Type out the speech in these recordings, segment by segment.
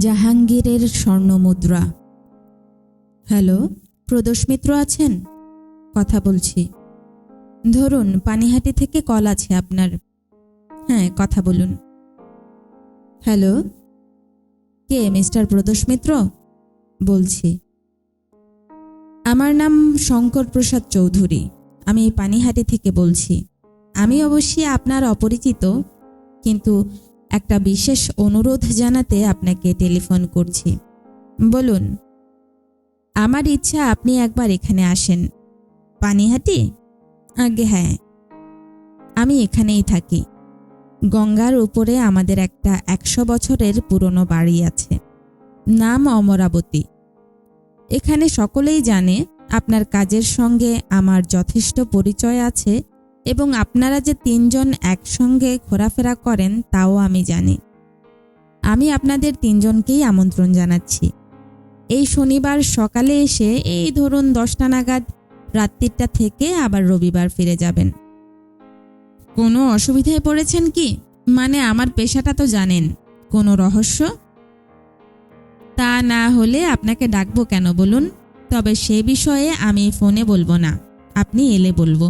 জাহাঙ্গীরের স্বর্ণমুদ্রা। হ্যালো, প্রদোষ মিত্র আছেন? কথা বলছি। ধরুন, পানিহাটি থেকে কল আছে আপনার। হ্যাঁ, কথা বলুন। হ্যালো, কে? মিস্টার প্রদোষ মিত্র বলছি। আমার নাম শঙ্কর প্রসাদ চৌধুরী। আমি পানিহাটি থেকে বলছি। আমি অবশ্যই আপনার অপরিচিত, কিন্তু একটা বিশেষ অনুরোধ জানাতে আপনাকে টেলিফোন করছি। বলুন। আমার ইচ্ছা আপনি একবার এখানে আসেন। পানিহাটি? আগে হ্যাঁ, আমি এখানেই থাকি। গঙ্গার উপরে আমাদের একটা 100 বছরের পুরনো বাড়ি আছে, নাম অমরাবতী। এখানে সকলেই জানে আপনার কাজের সঙ্গে আমার যথেষ্ট পরিচয় আছে, এবং আপনারা যে 3 জন একসঙ্গে ঘোরাফেরা করেন তাও আমি জানি। আমি আপনাদের 3 জনকেই আমন্ত্রণ জানাচ্ছি। এই শনিবার সকালে এসে এই ধরুন 10টা নাগাদ রাত্রিটা থেকে আবার রবিবার ফিরে যাবেন। কোনো অসুবিধায় পড়েছেন কি? মানে আমার পেশাটা তো জানেন। কোনো রহস্য? তা না হলে আপনাকে ডাকবো কেন বলুন? তবে সে বিষয়ে আমি ফোনে বলবো না, আপনি এলে বলবো।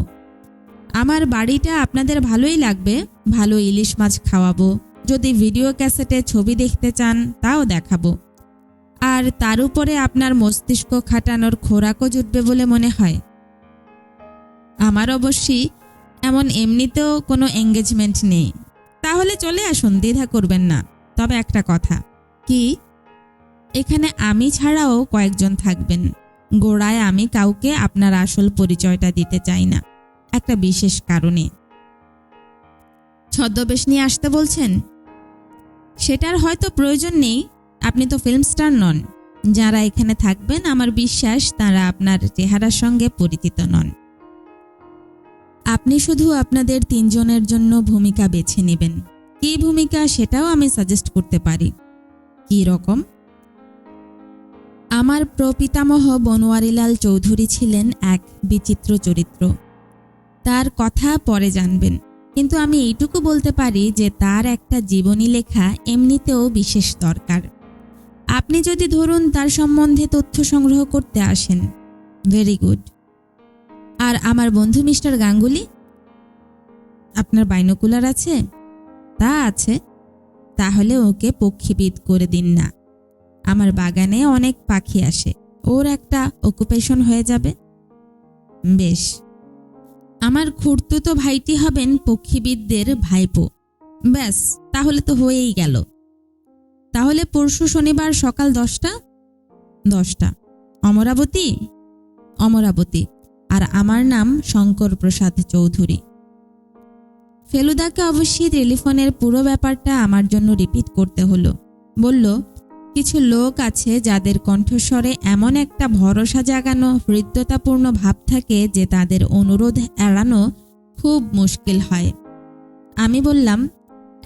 আমার বাড়িটা আপনাদের ভালোই লাগবে। ভালো ইলিশ মাছ খাওয়াবো। যদি ভিডিও ক্যাসেটে ছবি দেখতে চান তাও দেখাবো। আর তার উপরে আপনার মস্তিষ্ক খাটানোর খোরাকও জুটবে বলে মনে হয়। আমার অবশ্যই এমন এমনিতেও কোনো এঙ্গেজমেন্ট নেই। তাহলে চলে আসুন, দ্বিধা করবেন না। তবে একটা কথা। কি? এখানে আমি ছাড়াও কয়েকজন থাকবেন। গোড়ায় আমি কাউকে আপনার আসল পরিচয়টা দিতে চাই না, একটা বিশেষ কারণে। ছদ্মবেশ নিয়ে আসতে বলছেন? সেটার হয়তো প্রয়োজন নেই। আপনি তো ফিল্ম স্টার নন। যারা এখানে থাকবেন আমার বিশ্বাস তারা আপনার চেহারার সঙ্গে পরিচিত নন। আপনি শুধু আপনাদের 3 জনের জন্য ভূমিকা বেছে নেবেন। কী ভূমিকা সেটাও আমি সাজেস্ট করতে পারি। কী রকম? আমার প্রপিতামহ বনোয়ারিলাল চৌধুরী ছিলেন এক বিচিত্র চরিত্র। তার কথা পরে জানবেন, কিন্তু আমি এইটুকু বলতে পারি যে তার একটা জীবনী লেখা এমনিতেও বিশেষ দরকার। আপনি যদি ধরুন তার সম্বন্ধে তথ্য সংগ্রহ করতে আসেন, ভেরি গুড। আর আমার বন্ধু মিস্টার গাঙ্গুলি? আপনার বাইনোকুলার আছে? তা আছে। তাহলে ওকে পক্ষীবিদ করে দিন না। আমার বাগানে অনেক পাখি আসে, ওর একটা অকুপেশন হয়ে যাবে। বেশ। আমার খুড়তুতো ভাইটি হবেন পক্ষীবিদদের ভাইপো। ব্যাস, তাহলে তো হয়েই গেল। তাহলে পরশু শনিবার সকাল 10টা? 10টা। অমরাবতী? অমরাবতী। আর আমার নাম শঙ্কর প্রসাদ চৌধুরী। ফেলুদাকে অবশ্যই টেলিফোনের পুরো ব্যাপারটা আমার জন্য রিপিট করতে হলো। বলল, কিছু লোক আছে যাদের কণ্ঠস্বরে এমন একটা ভরসা জাগানো হৃদ্যতাপূর্ণ ভাব থাকে যে তাদের অনুরোধ এড়ানো খুব মুশকিল হয়। আমি বললাম,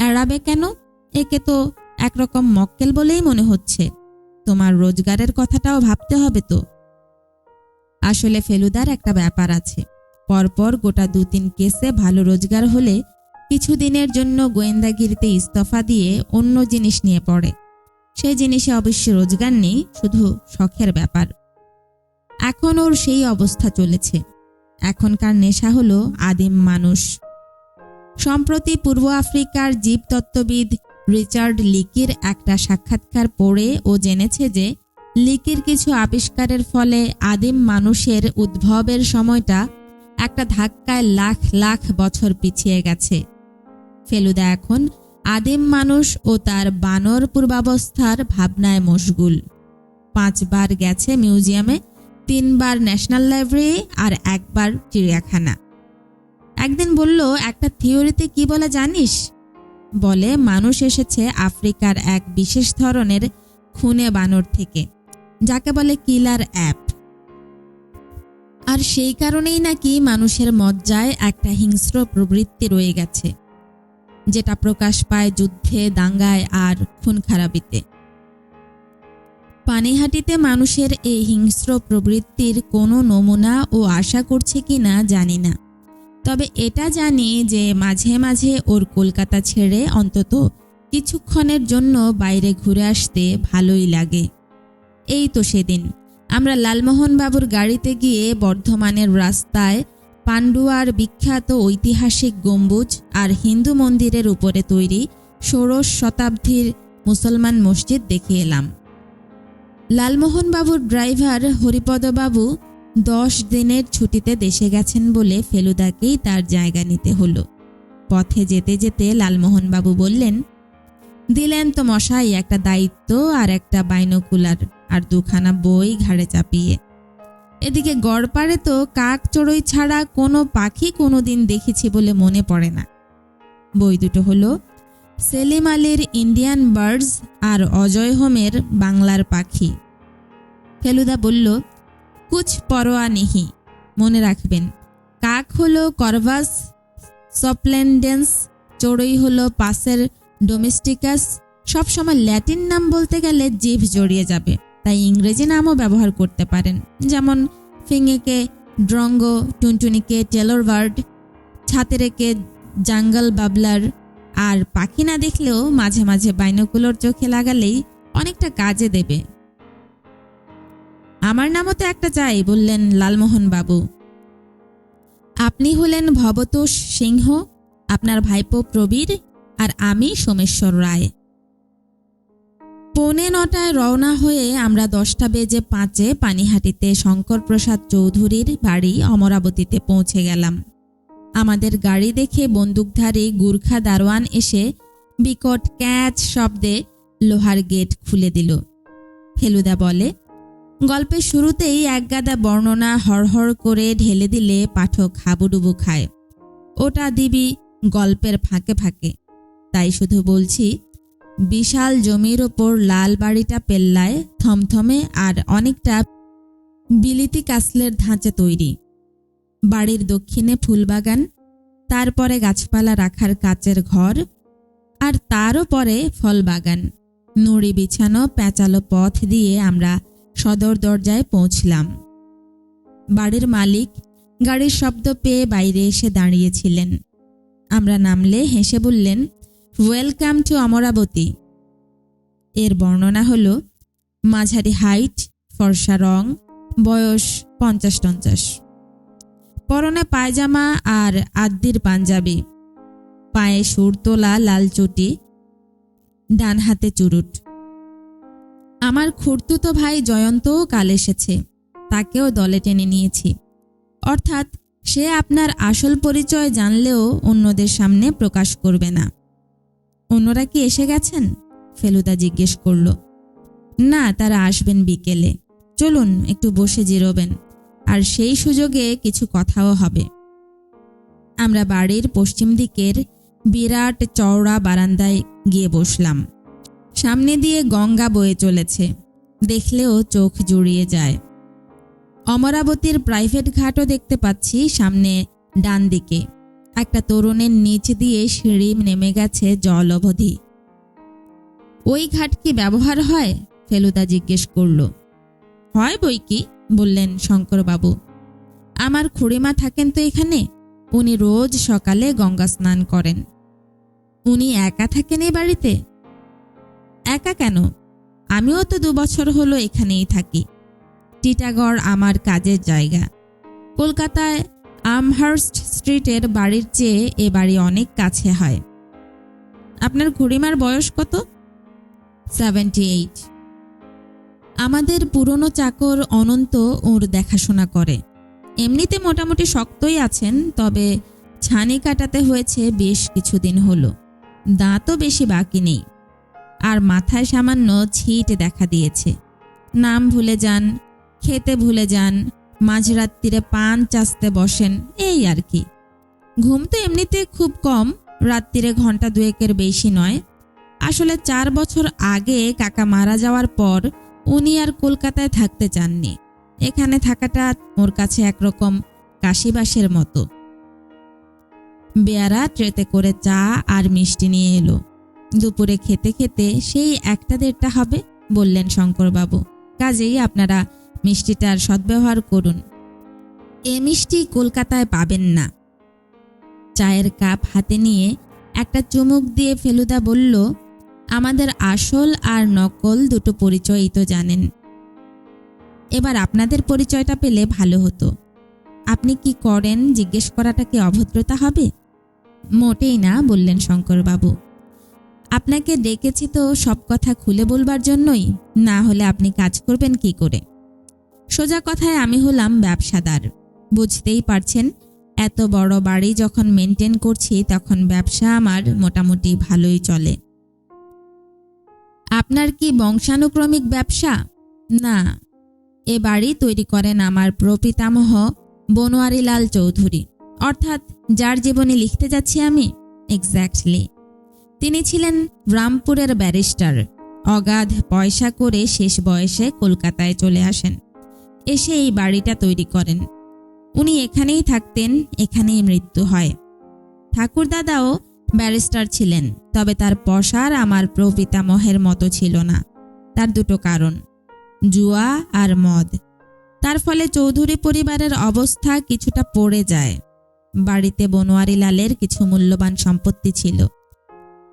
এড়াবে কেন? একে তো একরকম মক্কেল বলেই মনে হচ্ছে। তোমার রোজগারের কথাটাও ভাবতে হবে তো। আসলে ফেলুদার একটা ব্যাপার আছে। পরপর গোটা 2-3 কেসে ভালো রোজগার হলে কিছুদিনের জন্য গোয়েন্দাগিরিতে ইস্তফা দিয়ে অন্য জিনিস নিয়ে পড়ে। সেই জিনিসে অবশ্য রোজগার নেই, শুধু শখের ব্যাপার। এখন ওর সেই অবস্থা চলেছে। এখনকার নেশা হলো আদিম মানুষ। সম্প্রতি পূর্ব আফ্রিকার জীবতত্ত্ববিদ রিচার্ড লিকির একটা সাক্ষাৎকার পড়ে ও জেনেছে যে লিকির কিছু আবিষ্কারের ফলে আদিম মানুষের উদ্ভবের সময়টা একটা ধাক্কায় লাখ লাখ বছর পিছিয়ে গেছে। ফেলুদা এখন আদিম মানুষ ও তার বানর পূর্বাবস্থার ভাবনায় মশগুল। 5 বার গেছে মিউজিয়ামে, 3 বার ন্যাশনাল লাইব্রেরি আর 1 বার চিড়িয়াখানা। একদিন বলল, একটা থিওরিতে কি বলে জানিস? বলে মানুষ এসেছে আফ্রিকার এক বিশেষ ধরনের খুনে বানর থেকে, যাকে বলে কিলার অ্যাপ। আর সেই কারণেই নাকি মানুষের মজ্জায় একটা হিংস্র প্রবৃত্তি রয়ে গেছে, যেটা প্রকাশ পায় যুদ্ধে, দাঙ্গায় আর খুন খারাপিতে। পানিহাটিতে মানুষের এই হিংস্র প্রবৃত্তির কোনো নমুনা ও আশা করছে কিনা জানি না, তবে এটা জানি যে মাঝে মাঝে ওর কলকাতা ছেড়ে অন্তত কিছুক্ষণের জন্য বাইরে ঘুরে আসতে ভালোই লাগে। এই তো সেদিন আমরা লালমোহনবাবুর গাড়িতে গিয়ে বর্ধমানের রাস্তায় পান্ডুয়ার বিখ্যাত ঐতিহাসিক গম্বুজ আর হিন্দু মন্দিরের উপরে তৈরি ষোড়শ শতাব্দীর মুসলমান মসজিদ দেখে এলাম। লালমোহনবাবুর ড্রাইভার হরিপদবাবু 10 দিনের ছুটিতে দেশে গেছেন বলে ফেলুদাকেই তার জায়গা নিতে হলো। পথে যেতে যেতে লালমোহনবাবু বললেন, দিলেন তো মশাই একটা দায়িত্ব আর একটা বাইনোকুলার আর 2খানা বই ঘাড়ে চাপিয়ে। এদিকে গড়পাড়ে তো কাক চড়ুই ছাড়া কোনো পাখি কোনোদিন দেখেছি বলে মনে পড়ে না। বই দুটো হলো সেলিম আলীর ইন্ডিয়ান বার্ডস আর অজয় হোমের বাংলার পাখি। ফেলুদা বলল, কুছ পরোয়া নেহি, মনে রাখবেন। কাক হলো করভাস সপ্লেন্ডেন্স, চড়ুই হলো পাসের ডোমেস্টিকাস। সবসময় ল্যাটিন নাম বলতে গেলে জিভ জড়িয়ে যাবে, তাই ইংরেজি নামও ব্যবহার করতে পারেন, যেমন ফিঙেকে ড্রঙ্গো, টুনটুনিকে টেলর বার্ড, ছাতেরেকে জাঙ্গল বাবলার। আর পাখি না দেখলেও মাঝে মাঝে বাইনোকুলার চোখে লাগালেই অনেকটা কাজে দেবে। আমার নামও তো একটা চাই, বললেন লালমোহনবাবু। আপনি হলেন ভবতোষ সিংহ, আপনার ভাইপো প্রবীর, আর আমি সোমেশ্বর রায়। 8:45 রওনা হয়ে আমরা 10:05 পানিহাটিতে শঙ্করপ্রসাদ চৌধুরীর বাড়ি অমরাবতীতে পৌঁছে গেলাম। আমাদের গাড়ি দেখে বন্দুকধারী গুর্খা দারোয়ান এসে বিকট ক্যাচ শব্দে লোহার গেট খুলে দিল। ফেলুদা বলে, গল্পের শুরুতেই একগাদা বর্ণনা হড়হড় করে ঢেলে দিলে পাঠক হাবুডুবু খায়। ওটা দিবি গল্পের ফাঁকে ফাঁকে, তাই শুধু বলছি, বিশাল জমির ওপর লাল বাড়িটা পেল্লায়, থমথমে আর অনেকটা বিলিতি কাসলের ধাঁচে তৈরি। বাড়ির দক্ষিণে ফুলবাগান, তারপরে গাছপালা রাখার কাচের ঘর, আর তারও পরে ফলবাগান। নুড়ি বিছানো প্যাঁচালো পথ দিয়ে আমরা সদর দরজায় পৌঁছলাম। বাড়ির মালিক গাড়ির শব্দ পেয়ে বাইরে এসে দাঁড়িয়েছিলেন। আমরা নামলে হেসে বললেন, ওয়েলকাম টু অমরাবতী। এর বর্ণনা হলো, মাঝারি হাইট, ফর্সা রং, বয়স 50-50, পরনে পায়জামা আর আদ্দির পাঞ্জাবি, পায়ে সুর তোলা লাল চটি, ডান হাতে চুরুট। আমার খুড়তুতো ভাই জয়ন্তও কাল এসেছে, তাকেও দলে টেনে নিয়েছি। অর্থাৎ সে আপনার আসল পরিচয় জানলেও অন্যদের সামনে প্রকাশ করবে না। অন্যরা কি এসে গেছেন? ফেলুদা জিজ্ঞেস করল। না, তারা আসবেন বিকেলে। চলুন একটু বসে জিরোবেন, আর সেই সুযোগে কিছু কথাও হবে। আমরা বাড়ির পশ্চিম দিকের বিরাট চওড়া বারান্দায় গিয়ে বসলাম। সামনে দিয়ে গঙ্গা বয়ে চলেছে, দেখলেও চোখ জুড়িয়ে যায়। অমরাবতীর প্রাইভেট ঘাটও দেখতে পাচ্ছি সামনে ডান দিকে। একটা তরুণের নিচ দিয়ে সিঁড়ি নেমে গেছে জল অবধি। ওই ঘাট কি ব্যবহার হয়? ফেলুদা জিজ্ঞেস করল। হয় বই কি, বললেন শঙ্করবাবু। আমার খুড়িমা থাকেন তো এখানে, উনি রোজ সকালে গঙ্গা স্নান করেন। উনি একা থাকেন এই বাড়িতে? একা কেন, আমিও তো 2 বছর হলো এখানেই থাকি। টিটাগড় আমার কাজের জায়গা। কলকাতায় আমহার্স্ট স্ট্রিটের বাড়ির চেয়ে এ বাড়ি অনেক কাছে হয়। আপনার খুড়িমার বয়স কত? 78। আমাদের পুরনো চাকর অনন্ত ওর দেখাশোনা করে। এমনিতে মোটামুটি শক্তই আছেন, তবে ছানি কাটাতে হয়েছে বেশ কিছুদিন হলো। দাঁতও বেশি বাকি নেই, আর মাথায় সামান্য ছিট দেখা দিয়েছে। নাম ভুলে যান, খেতে ভুলে যান, মাঝরাত্রিরে পান চাষতে বসেন, এই আর কি। ঘুম তো এমনিতে খুব কম, রাত্রিরে ঘন্টা 2-এর বেশি নয়। আসলে 4 বছর আগে কাকা মারা যাওয়ার পর উনি আর কলকাতায় থাকতে চাননি। এখানে থাকাটা ওর কাছে একরকম কাশিবাসের মতো। বেয়ারা ট্রেতে করে চা আর মিষ্টি নিয়ে এলো। দুপুরে খেতে খেতে সেই 1-1:30 হবে, বললেন শঙ্করবাবু। কাজেই আপনারা মিষ্টিটার সদ্ব্যবহার করুন। এ মিষ্টি কলকাতায় পাবেন না। চায়ের কাপ হাতে নিয়ে একটা চুমুক দিয়ে ফেলুদা বলল, আমাদের আসল আর নকল দুটো পরিচয়ই তো জানেন। এবার আপনাদের পরিচয়টা পেলে ভালো হতো। আপনি কি করেন জিজ্ঞেস করাটা কি অভদ্রতা হবে? মোটেই না, বললেন শঙ্করবাবু। আপনাকে ডেকেছি তো সব কথা খুলে বলবার জন্যই, না হলে আপনি কাজ করবেন কি করে? সোজা কথায় আমি হলাম ব্যবসাদার। বুঝতেই পারছেন, এত বড় বাড়ি যখন মেনটেন করছি তখন ব্যবসা আমার মোটামুটি ভালোই চলে। আপনার কি বংশানুক্রমিক ব্যবসা? না, এ বাড়ি তৈরি করেন আমার প্রপিতামহ বনোয়ারিলাল চৌধুরী, অর্থাৎ যার জীবনী লিখতে যাচ্ছি আমি। এক্স্যাক্টলি। তিনি ছিলেন রামপুরের ব্যারিস্টার। অগাধ পয়সা করে শেষ বয়সে কলকাতায় চলে আসেন, এসে এই বাড়িটা তৈরি করেন। উনি এখানেই থাকতেন, এখানেই মৃত্যু হয়। ঠাকুরদাদাও ব্যারিস্টার ছিলেন, তবে তার পসার আমার প্রপিতামহের মতো ছিল না। তার দুটো কারণ, জুয়া আর মদ। তার ফলে চৌধুরী পরিবারের অবস্থা কিছুটা পড়ে যায়। বাড়িতে বনোয়ারিলালের কিছু মূল্যবান সম্পত্তি ছিল,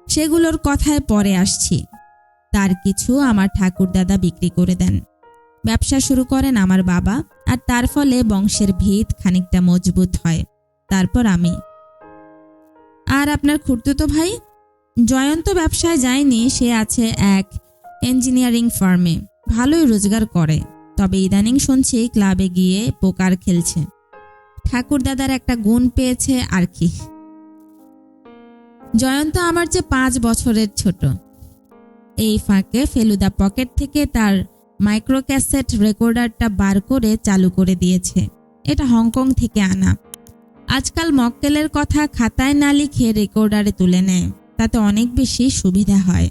সেগুলোর কথায় পরে আসছি। তার কিছু আমার ঠাকুরদাদা বিক্রি করে দেন। ব্যবসা শুরু করেন আমার বাবা, আর তার ফলে বংশের ভিত খানিকটা মজবুত হয়। তারপর আমি। আর আপনার খুড়তুতো ভাই? জয়ন্ত ব্যবসায় যায়নি, সে আছে এক ইঞ্জিনিয়ারিং ফার্মে, ভালোই রোজগার করে। তবে ইদানিং শুনছি ক্লাবে গিয়ে পোকার খেলছে। ঠাকুরদাদার একটা গুণ পেয়েছে আর কি। জয়ন্ত আমার চেয়ে 5 বছরের ছোট। এই ফাঁকে ফেলুদা পকেট থেকে তার মাইক্রো ক্যাসেট রেকর্ডারটা বার করে চালু করে দিয়েছে। এটা হংকং থেকে আনা। আজকাল মক্কেলের কথা খাতায় না লিখে রেকর্ডারে তুলে নেয়, তাতে অনেক বেশি সুবিধা হয়।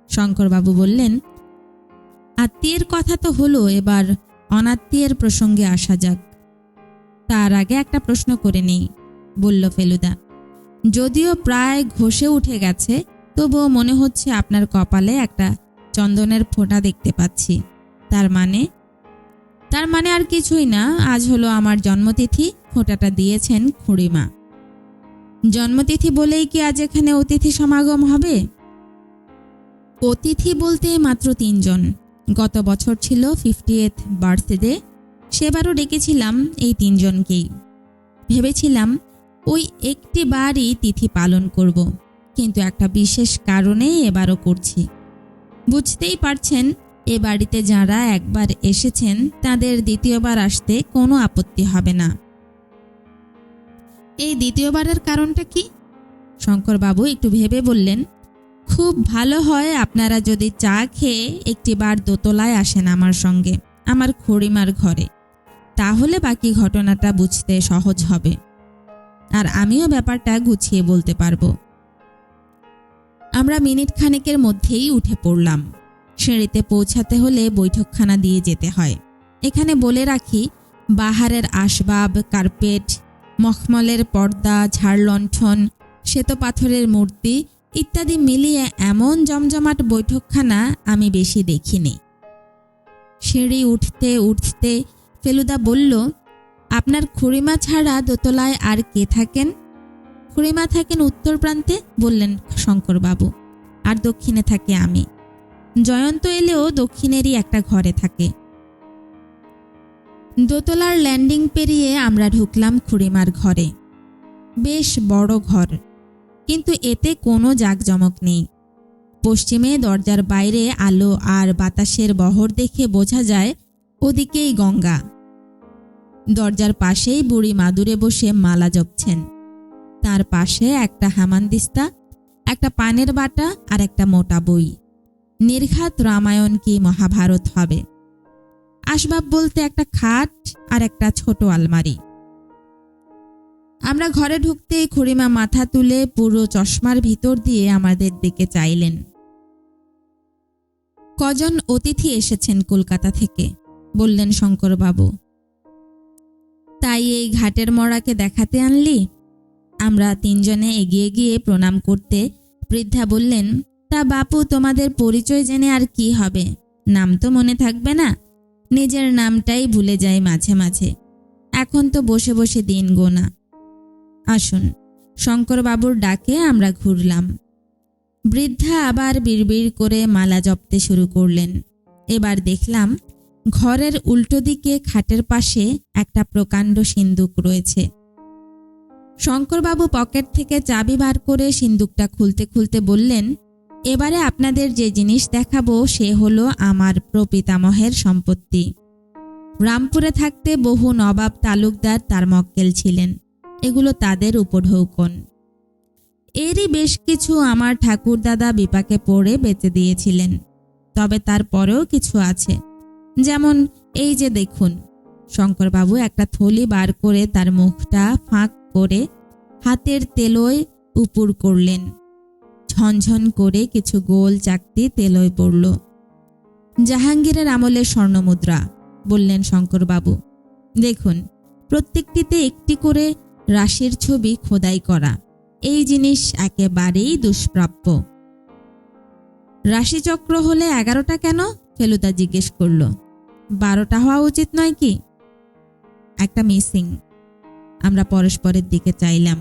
শঙ্করবাবু বললেন, আত্মীয়ের কথা তো হলো, এবার অনাত্মীয়ের প্রসঙ্গে আসা যাক। তার আগে একটা প্রশ্ন করে নেই, বলল ফেলুদা। যদিও প্রায় ঘষে উঠে গেছে, তবুও মনে হচ্ছে আপনার কপালে একটা চন্দনের ফোঁটা দেখতে পাচ্ছি। তার মানে আর কিছুই না, আজ হলো আমার জন্মতিথি। ফোঁটাটা দিয়েছেন খুড়িমা। জন্মতিথি বলেই কি আজ এখানে অতিথি সমাগম হবে? অতিথি বলতে মাত্র 3 জন। গত বছর ছিল 50th বার্থডে, সেবারও ডেকেছিলাম এই 3 জনকেই। ভেবেছিলাম ওই একটি বারই তিথি পালন করব, কিন্তু একটা বিশেষ কারণে এবারও করছি। বুঝতেই পারছেন, এ বাড়িতে যারা একবার এসেছেন তাদের দ্বিতীয়বার আসতে কোনো আপত্তি হবে না। এই দ্বিতীয়বারের কারণটা কি? শঙ্করবাবু একটু ভেবে বললেন, খুব ভালো হয় আপনারা যদি চা খেয়ে একটিবার দোতলায় আসেন আমার সঙ্গে, আমার খুড়িমার ঘরে। তাহলে বাকি ঘটনাটা বুঝতে সহজ হবে, আর আমিও ব্যাপারটা গুছিয়ে বলতে পারবো। আমরা মিনিট খানেকের মধ্যেই উঠে পড়লাম। সিঁড়িতে পৌঁছাতে হলে বৈঠকখানা দিয়ে যেতে হয়। এখানে বলে রাখি, বাহারের আসবাব, কার্পেট, মখমলের পর্দা, ঝাড়লণ্ঠন, শ্বেতপাথরের মূর্তি ইত্যাদি মিলিয়ে এমন জমজমাট বৈঠকখানা আমি বেশি দেখিনি। সিঁড়ি উঠতে উঠতে ফেলুদা বলল, আপনার খুড়িমা ছাড়া দোতলায় আর কে থাকেন? খুড়িমা থাকেন উত্তর প্রান্তে, বললেন শঙ্করবাবু, আর দক্ষিণে থাকে আমি। জয়ন্ত এলেও দক্ষিণেরই একটা ঘরে থাকে। দোতলার ল্যান্ডিং পেরিয়ে আমরা ঢুকলাম খুড়িমার ঘরে। বেশ বড় ঘর, কিন্তু এতে কোনো জাঁকজমক নেই। পশ্চিমে দরজার বাইরে আলো আর বাতাসের বহর দেখে বোঝা যায় ওদিকেই গঙ্গা। দরজার পাশেই বুড়ি মাদুরে বসে মালা জপছেন। তার পাশে একটা হামানদিস্তা, একটা পানের বাটা আর একটা মোটা বই। নির্ঘাত রামায়ণ কি মহাভারত হবে। আসবাব বলতে একটা খাট আর একটা ছোট আলমারি। আমরা ঘরে ঢুকতেই খুড়িমা মাথা তুলে পুরো চশমার ভিতর দিয়ে আমাদের দিকে চাইলেন। কজন অতিথি এসেছেন কলকাতা থেকে, বললেন শঙ্করবাবু। তাই এই ঘাটের মরাকে দেখাতে আনলি? আমরা 3 জনে এগিয়ে গিয়ে প্রণাম করতে বৃদ্ধা বললেন, তা বাপু, তোমাদের পরিচয় জেনে আর কি হবে? নাম তো মনে থাকবে না, নিজের নামটাই ভুলে যাই মাঝে মাঝে। এখন তো বসে বসে দিন গোনা। আসুন। শঙ্করবাবুর ডাকে আমরা ঘুরলাম। বৃদ্ধা আবার বিড়বিড় করে মালা জপতে শুরু করলেন। এবার দেখলাম ঘরের উল্টো দিকে খাটের পাশে একটা প্রকাণ্ড সিন্দুক রয়েছে। শঙ্করবাবু পকেট থেকে চাবি বার করে সিন্দুকটা খুলতে খুলতে বললেন, এবারে আপনাদের যে জিনিস দেখাবো সে হলো আমার প্রপিতামহের সম্পত্তি। রামপুরে থাকতে বহু নবাব তালুকদার তার মক্কেল ছিলেন। এগুলো তাদের উপঢৌকন। এরই বেশ কিছু আমার ঠাকুরদাদা বিপাকে পড়ে বেচে দিয়েছিলেন। তবে তারপরেও কিছু আছে, যেমন এই যে দেখুন। শঙ্করবাবু একটা থলি বার করে তার মুখটা ফাঁক করে হাতের তেলোয় উপুর করলেন। ঝনঝন করে কিছু গোল চাকতি তেলোয় পড়ল। জাহাঙ্গীরের আমলের স্বর্ণমুদ্রা, বললেন শঙ্করবাবু। দেখুন, প্রত্যেকটিতে একটি করে রাশির ছবি খোদাই করা। এই জিনিস একেবারেই দুষ্প্রাপ্য। রাশিচক্র হলে 11টা কেন? ফেলুদা জিজ্ঞেস করল। 12টা হওয়া উচিত নয় কি? একটা মিসিং। আমরা পরস্পরের দিকে চাইলাম।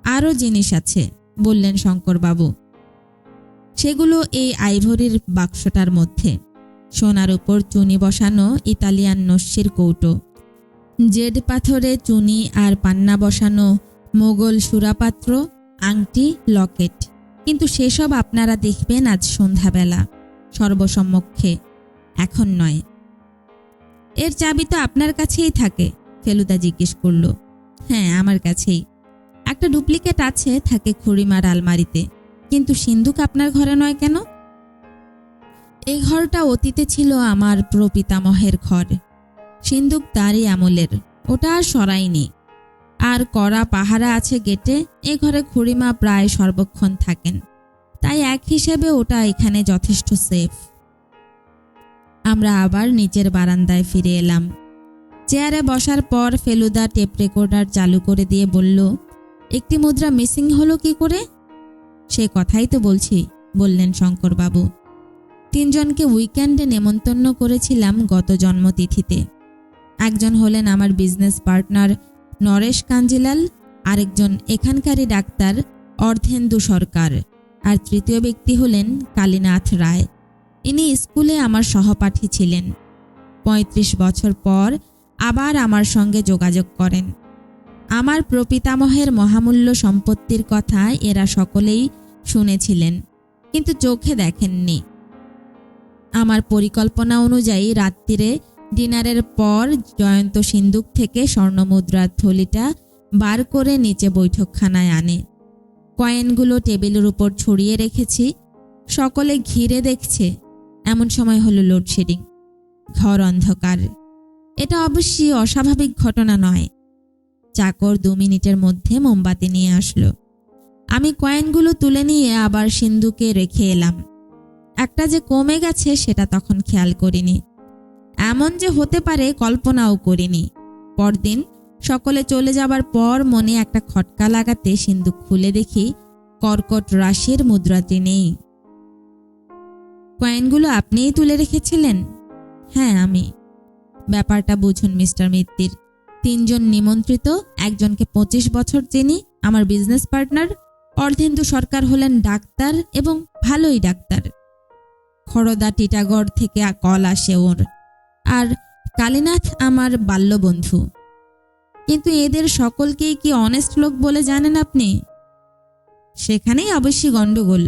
আরও জিনিস আছে, বললেন শঙ্করবাবু। সেগুলো এই আইভরির বাক্সটার মধ্যে। সোনার উপর চুনি বসানো ইতালিয়ান নস্যির কৌটো, জেড পাথরে চুনি আর পান্না বসানো মোগল সুরাপাত্র, আংটি, লকেট। কিন্তু সেসব আপনারা দেখবেন আজ সন্ধ্যাবেলা সর্বসম্মুখে, এখন নয়। এর চাবি তো আপনার কাছেই থাকে? ফেলুদা জিজ্ঞেস করল। হ্যাঁ, আমার কাছেই। একটা ডুপ্লিকেট আছে, থাকে খুড়িমার আলমারিতে। কিন্তু সিন্দুক আপনার ঘরে নয় কেন? এই ঘরটা অতীতে ছিল আমার প্রপিতামহের ঘর। সিন্দুক তারই আমলের, ওটা আর সরাইনি। আর কড়া পাহারা আছে গেটে। এ ঘরে খুড়িমা প্রায় সর্বক্ষণ থাকেন, তাই এক হিসেবে ওটা এখানে যথেষ্ট সেফ। আমরা আবার নিচের বারান্দায় ফিরে এলাম। চেয়ারে বসার পর ফেলুদা টেপ রেকর্ডার চালু করে দিয়ে বলল, একটি মুদ্রা মিসিং হলো কি করে? সে কথাই তো বলছি, বললেন শঙ্করবাবু। 3 জনকে উইকেন্ডে নেমন্তন্ন করেছিলাম গত জন্মতিথিতে। একজন হলেন আমার বিজনেস পার্টনার নরেশ কাঞ্জিলাল, আরেকজন এখানকারই ডাক্তার অর্ধেন্দু সরকার, আর তৃতীয় ব্যক্তি হলেন কালীনাথ রায়। ইনি স্কুলে আমার সহপাঠী ছিলেন। 35 বছর পর আবার আমার সঙ্গে যোগাযোগ করেন। আমার প্রপিতামহের মহামূল্য সম্পত্তির কথা এরা সকলেই শুনেছিলেন, কিন্তু চোখে দেখেননি। আমার পরিকল্পনা অনুযায়ী রাত্রিরে ডিনারের পর জয়ন্ত সিন্দুক থেকে স্বর্ণমুদ্রার থলিটা বার করে নিচে বৈঠকখানায় আনে। কয়েনগুলো টেবিলের উপর ছড়িয়ে রেখেছি। সকলে ঘিরে দেখছে। এমন সময় হলো লোডশেডিং। ঘর অন্ধকার। এটা অবশ্যই অস্বাভাবিক ঘটনা নয়। চাকর 2 মিনিটের মধ্যে মোমবাতি নিয়ে আসলো। আমি কয়েনগুলো তুলে নিয়ে আবার সিন্দুকে রেখে এলাম। একটা যে কমে গেছে সেটা তখন খেয়াল করিনি। এমন যে হতে পারে কল্পনাও করিনি। পরদিন সকলে চলে যাবার পর মনে একটা খটকা লাগাতে সিন্দুক খুলে দেখি কর্কট রাশির মুদ্রাটি নেই। কয়েনগুলো আপনিই তুলে রেখেছিলেন? হ্যাঁ, আমি। ব্যাপারটা বুঝুন মিস্টার মিত্তির। 3 জন নিমন্ত্রিত, একজনকে 25 বছর চিনি, আমার বিজনেস পার্টনার। অর্ধেন্দু সরকার হলেন ডাক্তার, এবং ভালোই ডাক্তার। খড়দা টিটাগড় থেকে কল আসে ওর। আর কালীনাথ আমার বাল্যবন্ধু। কিন্তু এদের সকলকেই কি অনেস্ট লোক বলে জানেন আপনি? সেখানেই অবশ্যই গন্ডগোল।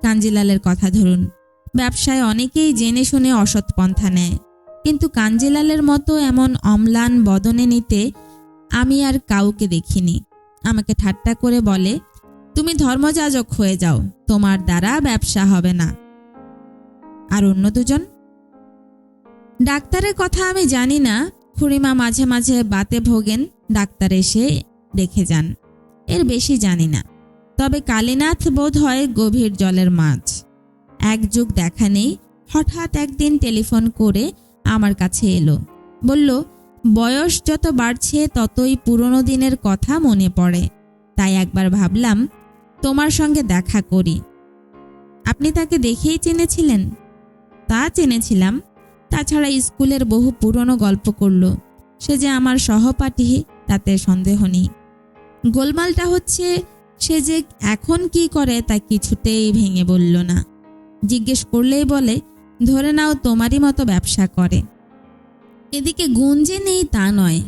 কাঞ্জিলালের কথা ধরুন। ব্যবসায় অনেকেই জেনে শুনে অসৎ পন্থা নেয়, কিন্তু কাঞ্জিলালের মতো এমন অম্লান বদনে নিতে আমি আর কাউকে দেখিনি। আমাকে ঠাট্টা করে বলে, তুমি ধর্মযাজক হয়ে যাও, তোমার দ্বারা ব্যবসা হবে না। আর অন্য 2 জন? ডাক্তারের কথা আমি জানি না। খুড়িমা মাঝে মাঝে বাতে ভোগেন, ডাক্তার এসে দেখে যান। এর বেশি জানি না। তবে কালীনাথ বোধ হয় গভীর জলের মাছ। 1 যুগ দেখা নেই। হঠাৎ একদিন টেলিফোন করে আমার কাছে এলো। বলল, বয়স যত বাড়ছে ততই পুরনো দিনের কথা মনে পড়ে, তাই একবার ভাবলাম তোমার সঙ্গে দেখা করি। আপনি তাকে দেখেই চিনেছিলেন? তা চিনেছিলাম। তাছাড়া স্কুলের বহু পুরনো গল্প করল। সে যে আমার সহপাঠী তাতে সন্দেহ নেই। গোলমালটা হচ্ছে সে যে এখন কি করে তা কিছুতেই ভেঙে বলল না। জিজ্ঞেস করলেই বলে, ধরে নাও তোমারই মতো ব্যবসা করে। এদিকে গুণ যে নেই তা নয়,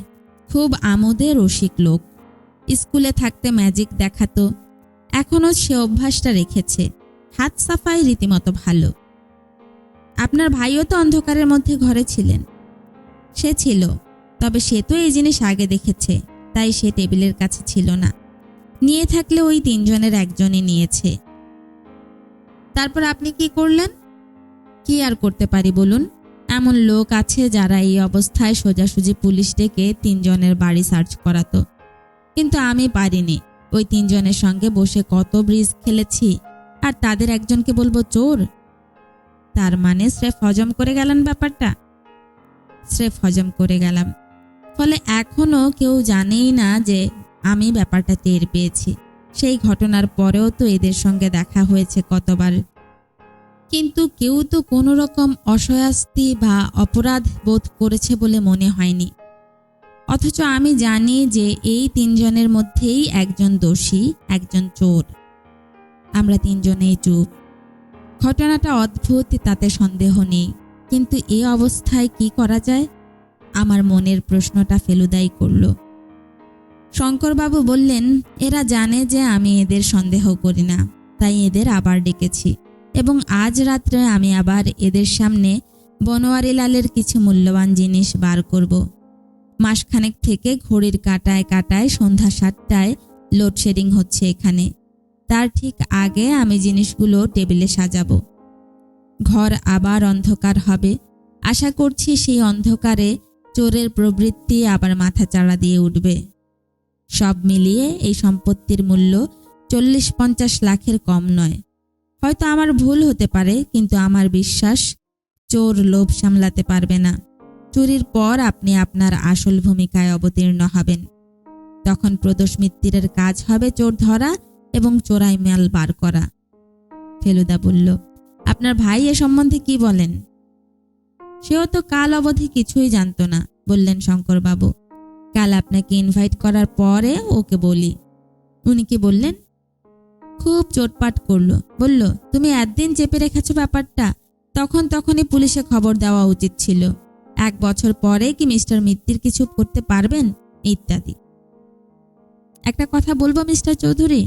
খুব আমোদে রসিক লোক। স্কুলে থাকতে ম্যাজিক দেখাতো, এখনও সে অভ্যাসটা রেখেছে। হাত সাফাই রীতিমতো ভালো। আপনার ভাইও তো অন্ধকারের মধ্যে ঘরে ছিলেন। সে ছিল, তবে সে তো এই জিনিস আগে দেখেছে, তাই সে টেবিলের কাছে ছিল না। নিয়ে থাকলে ওই তিনজনের একজনই নিয়েছে। তারপর আপনি কি করলেন? কি আর করতে পারি বলুন? এমন লোক আছে যারা এই অবস্থায় সোজাসুজি পুলিশ ডেকে তিনজনের বাড়ি সার্চ করাতো, কিন্তু আমি পারিনি। ওই তিনজনের সঙ্গে বসে কত ব্রিজ খেলেছি, আর তাদের একজনকে বলবো চোর? তার মানে স্রেফ হজম করে গেলেন ব্যাপারটা? স্রেফ হজম করে গেলাম। ফলে এখনো কেউ জানেই না যে আমি ব্যাপারটা টের পেয়েছি। সেই ঘটনার পরেও তো এদের সঙ্গে দেখা হয়েছে কতবার, কিন্তু কেউ তো কোনো রকম অস্বস্তি বা অপরাধ বোধ করেছে বলে মনে হয়নি। অথচ আমি জানি যে এই তিনজনের মধ্যেই একজন দোষী, একজন চোর। আমরা তিনজনেই চুপ। ঘটনাটা অদ্ভুত, তাতে সন্দেহ নেই, কিন্তু এই অবস্থায় কি করা যায়? আমার মনের প্রশ্নটা ফেলুদাই করল। শঙ্করবাবু বললেন, এরা জানে যে আমি এদের সন্দেহ করি না, তাই এদের আবার ডেকেছি, এবং আজ রাত্রে আমি আবার এদের সামনে বনোয়ারিলালের কিছু মূল্যবান জিনিস বার করব। মাসখানেক থেকে ঘড়ির কাঁটায় কাঁটায় সন্ধ্যা 7টায় লোডশেডিং হচ্ছে এখানে। তার ঠিক আগে আমি জিনিসগুলো টেবিলে সাজাবো। ঘর আবার অন্ধকার হবে। আশা করছি সেই অন্ধকারে চোরের প্রবৃত্তি আবার মাথাচাড়া দিয়ে উঠবে। সব মিলিয়ে এই সম্পত্তির মূল্য 40-50 লাখের কম নয়। হয়তো আমার ভুল হতে পারে, কিন্তু আমার বিশ্বাস চোর লোভ সামলাতে পারবে না। চুরির পর আপনি আপনার আসল ভূমিকায় অবতীর্ণ হবেন। তখন প্রদোষ মিত্তিরের কাজ হবে চোর ধরা এবং চোরাই মাল বার করা। ফেলুদা বলল, আপনার ভাই এ সম্বন্ধে কি বলেন? সেও তো কাল অবধি কিছুই জানত না, বললেন শঙ্করবাবু। কাল আপনাকে ইনভাইট করার পরে ওকে বলি। উনি কি বললেন? খুব চোটপাট করলো। বলল, তুমি একদিন চেপে রেখেছো ব্যাপারটা, তখনই পুলিশে খবর দেওয়া উচিত ছিল। 1 বছর পরে কি মিস্টার মিত্তির কিছু করতে পারবেন, ইত্যাদি। একটা কথা বলবো মিস্টার চৌধুরী?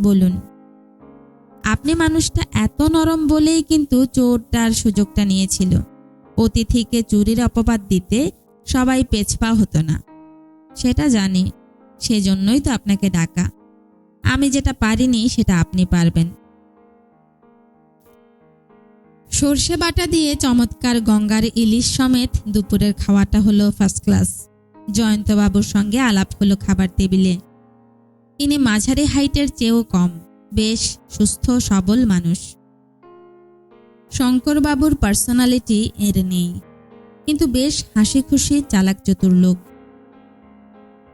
বলুন। আপনি মানুষটা এত নরম বলেই কিন্তু চোরটার সুযোগটা নিয়েছিল। অতিথিকে চুরির অপবাদ দিতে সবাই পেছপা হতো না, সেটা জানি। সেজন্যই তো আপনাকে ডাকা। আমি যেটা পারিনি সেটা আপনি পারবেন। সর্ষে বাটা দিয়ে চমৎকার গঙ্গার ইলিশ সমেত দুপুরের খাওয়াটা হলো ফার্স্ট ক্লাস। জয়ন্তবাবুর সঙ্গে আলাপ হলো খাবার টেবিলে। তিনি মাঝারি হাইটের চেয়েও কম, বেশ সুস্থ সবল মানুষ। শঙ্করবাবুর পার্সোনালিটি এর নেই, কিন্তু বেশ হাসি খুশি চালাক চতুর লোক।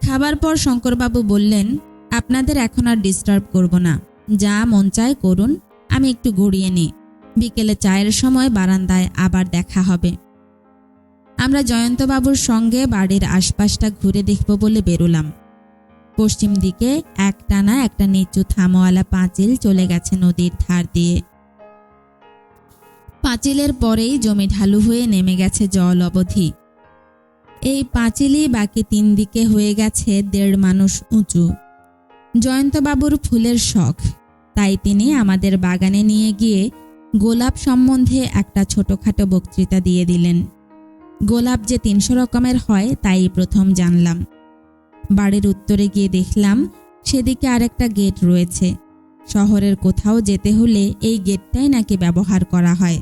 খাবার পর শঙ্করবাবু বললেন, আপনাদের এখন আর ডিস্টার্ব করব না, যা মন চায় করুন, আমি একটু গড়িয়ে নিই। বিকেলে চায়ের সময় বারান্দায় আবার দেখা হবে। আমরা জয়ন্তবাবুর সঙ্গে বাড়ির আশপাশটা ঘুরে দেখব বলে বেরোলাম। পশ্চিম দিকে একটানা একটা নিচু থামওয়ালা পাঁচিল চলে গেছে নদীর ধার দিয়ে। পাঁচিলের পরেই জমি ঢালু হয়ে নেমে গেছে জল অবধি। এই পাঁচিলই বাকি 3 দিকে হয়ে গেছে 1.5 মানুষ উঁচু। জয়ন্তবাবুর ফুলের শখ, তাই তিনি আমাদের বাগানে নিয়ে গিয়ে গোলাপ সম্বন্ধে একটা ছোটখাটো বক্তৃতা দিয়ে দিলেন। গোলাপ যে 300 রকমের হয় তাই প্রথম জানলাম। বাড়ির উত্তরে গিয়ে দেখলাম সেদিকে আরেকটা গেট রয়েছে। শহরের কোথাও যেতে হলে এই গেটটাই নাকি ব্যবহার করা হয়।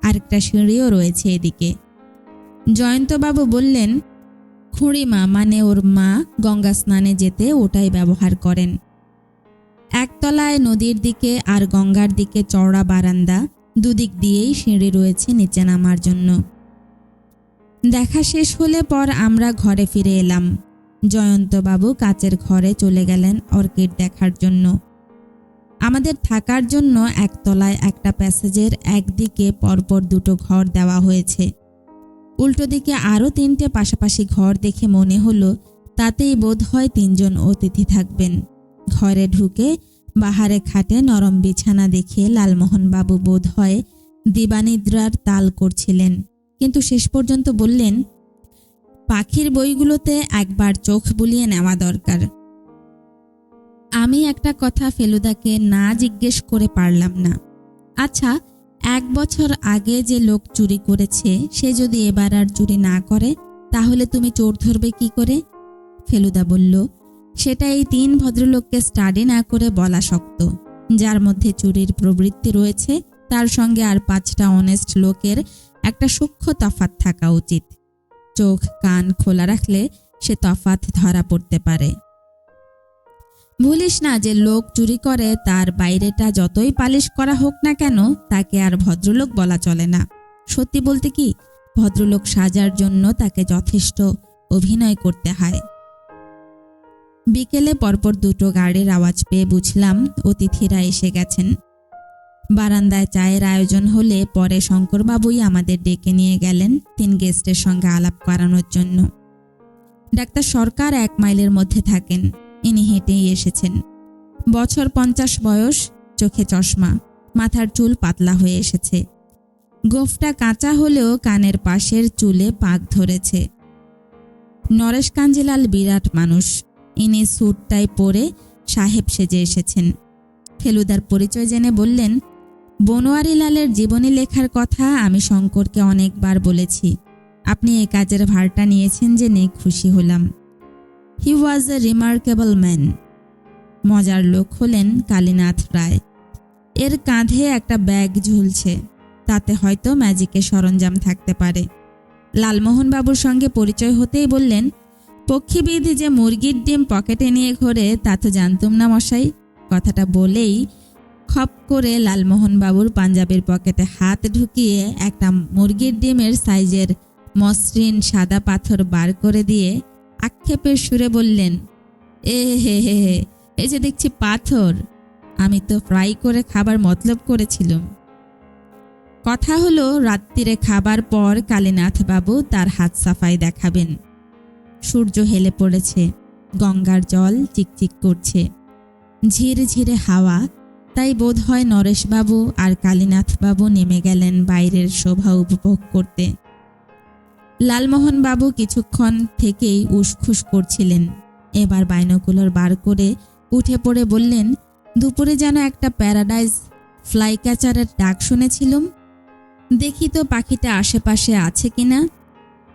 আরেকটা সিঁড়িও রয়েছে এদিকে। জয়ন্তবাবু বললেন, খুঁড়িমা মানে ওর মা গঙ্গা স্নানে যেতে ওটাই ব্যবহার করেন। একতলায় নদীর দিকে আর গঙ্গার দিকে চওড়া বারান্দা, দুদিক দিয়েই সিঁড়ি রয়েছে নিচে নামার জন্য। দেখা শেষ হলে পর আমরা ঘরে ফিরে এলাম। জয়ন্তবাবু কাচের ঘরে চলে গেলেন অর্কিড দেখার জন্য। আমাদের থাকার জন্য একতলায় একটা প্যাসেজের একদিকে পরপর 2টো ঘর দেওয়া হয়েছে। উল্টো দিকে আরও 3টে পাশাপাশি ঘর দেখে মনে হলো তাতেই বোধহয় 3 জন অতিথি থাকবেন। ঘরে ঢুকে বাহারে খাটে নরম বিছানা দেখে লালমোহনবাবু বোধ হয় দিবানিদ্রার তাল করছিলেন, কিন্তু শেষ পর্যন্ত বললেন, পাখির বইগুলোতে একবার চোখ বুলিয়ে নেওয়া দরকার। আমি একটা কথা ফেলুদাকে না জিজ্ঞেস করে পারলাম না। আচ্ছা, 1 বছর আগে যে লোক চুরি করেছে সে যদি এবার আর চুরি না করে, তাহলে তুমি চোর ধরবে কি করে? ফেলুদা বলল, সেটা এই 3 ভদ্রলোককে স্টাডি না করে বলা শক্ত। যার মধ্যে চুরির প্রবৃত্তি রয়েছে তার সঙ্গে আর 5টা অনেস্ট লোকের একটা সূক্ষ্ম তফাৎ থাকা উচিত। চোখ কান খোলা রাখলে সে তফাৎ ধরা পড়তে পারে। ভুলিস না যে লোক চুরি করে তার বাইরেটা যতই পালিশ করা হোক না কেন, তাকে আর ভদ্রলোক বলা চলে না। সত্যি বলতে কি, ভদ্রলোক সাজার জন্য তাকে যথেষ্ট অভিনয় করতে হয়। বিকেলে পরপর 2টো গাড়ির আওয়াজ পেয়ে বুঝলাম অতিথিরা এসে গেছেন। বারান্দায় চায়ের আয়োজন হলে পরে শঙ্করবাবুই আমাদের ডেকে নিয়ে গেলেন 3 গেস্টের সঙ্গে আলাপ করানোর জন্য। ডাক্তার সরকার 1 মাইলের মধ্যে থাকেন। ইনি হেঁটেই এসেছেন। বছর 50 বয়স, চোখে চশমা, মাথার চুল পাতলা হয়ে এসেছে। গোঁফটা কাঁচা হলেও কানের পাশের চুলে পাক ধরেছে। নরেশ কাঞ্জিলাল বিরাট মানুষ। ইনি স্যুটটাই পরে সাহেব সেজে এসেছেন। ফেলুদার পরিচয় জেনে বললেন, বনোয়ারিলালের জীবনী লেখার কথা আমি শঙ্করকে অনেকবার বলেছি। আপনি এই কাজের ভারটা নিয়েছেন জেনে খুশি হলাম। হি ওয়াজ এ রিমার্কেবল ম্যান। মজার লোক হলেন কালীনাথ রায়। এর কাঁধে একটা ব্যাগ ঝুলছে, তাতে হয়তো ম্যাজিকের সরঞ্জাম থাকতে পারে। লালমোহনবাবুর সঙ্গে পরিচয় হতেই বললেন, পক্ষীবিদ যে মুরগির ডিম পকেটে নিয়ে ঘোরে তা তো জানতুম না মশাই। কথাটা বলেই খপ করে লালমোহনবাবুর পাঞ্জাবির পকেটে হাত ঢুকিয়ে একটা মুরগির ডিমের সাইজের মসৃণ সাদা পাথর বার করে দিয়ে আক্ষেপের সুরে বললেন, এ হে হে হে, এই যে দেখছি পাথর। আমি তো ফ্রাই করে খাবার মতলব করেছিলাম। কথা হলো রাত্রিরে খাবার পর কালীনাথবাবু তার হাত সাফাই দেখাবেন। সূর্য হেলে পড়েছে, গঙ্গার জল চিকচিক করছে, ঝিরঝিরে হাওয়া। তাই বোধ হয় নরেশবাবু আর কালীনাথবাবু নেমে গেলেন বাইরের শোভা উপভোগ করতে। লালমোহনবাবু কিছুক্ষণ থেকেই উসখুস করছিলেন। এবার বাইনোকুলার বার করে উঠে পড়ে বললেন, দুপুরে যেন একটা প্যারাডাইজ ফ্লাই ক্যাচারের ডাক শুনেছিলুম। দেখি তো পাখিটা আশেপাশে আছে কিনা।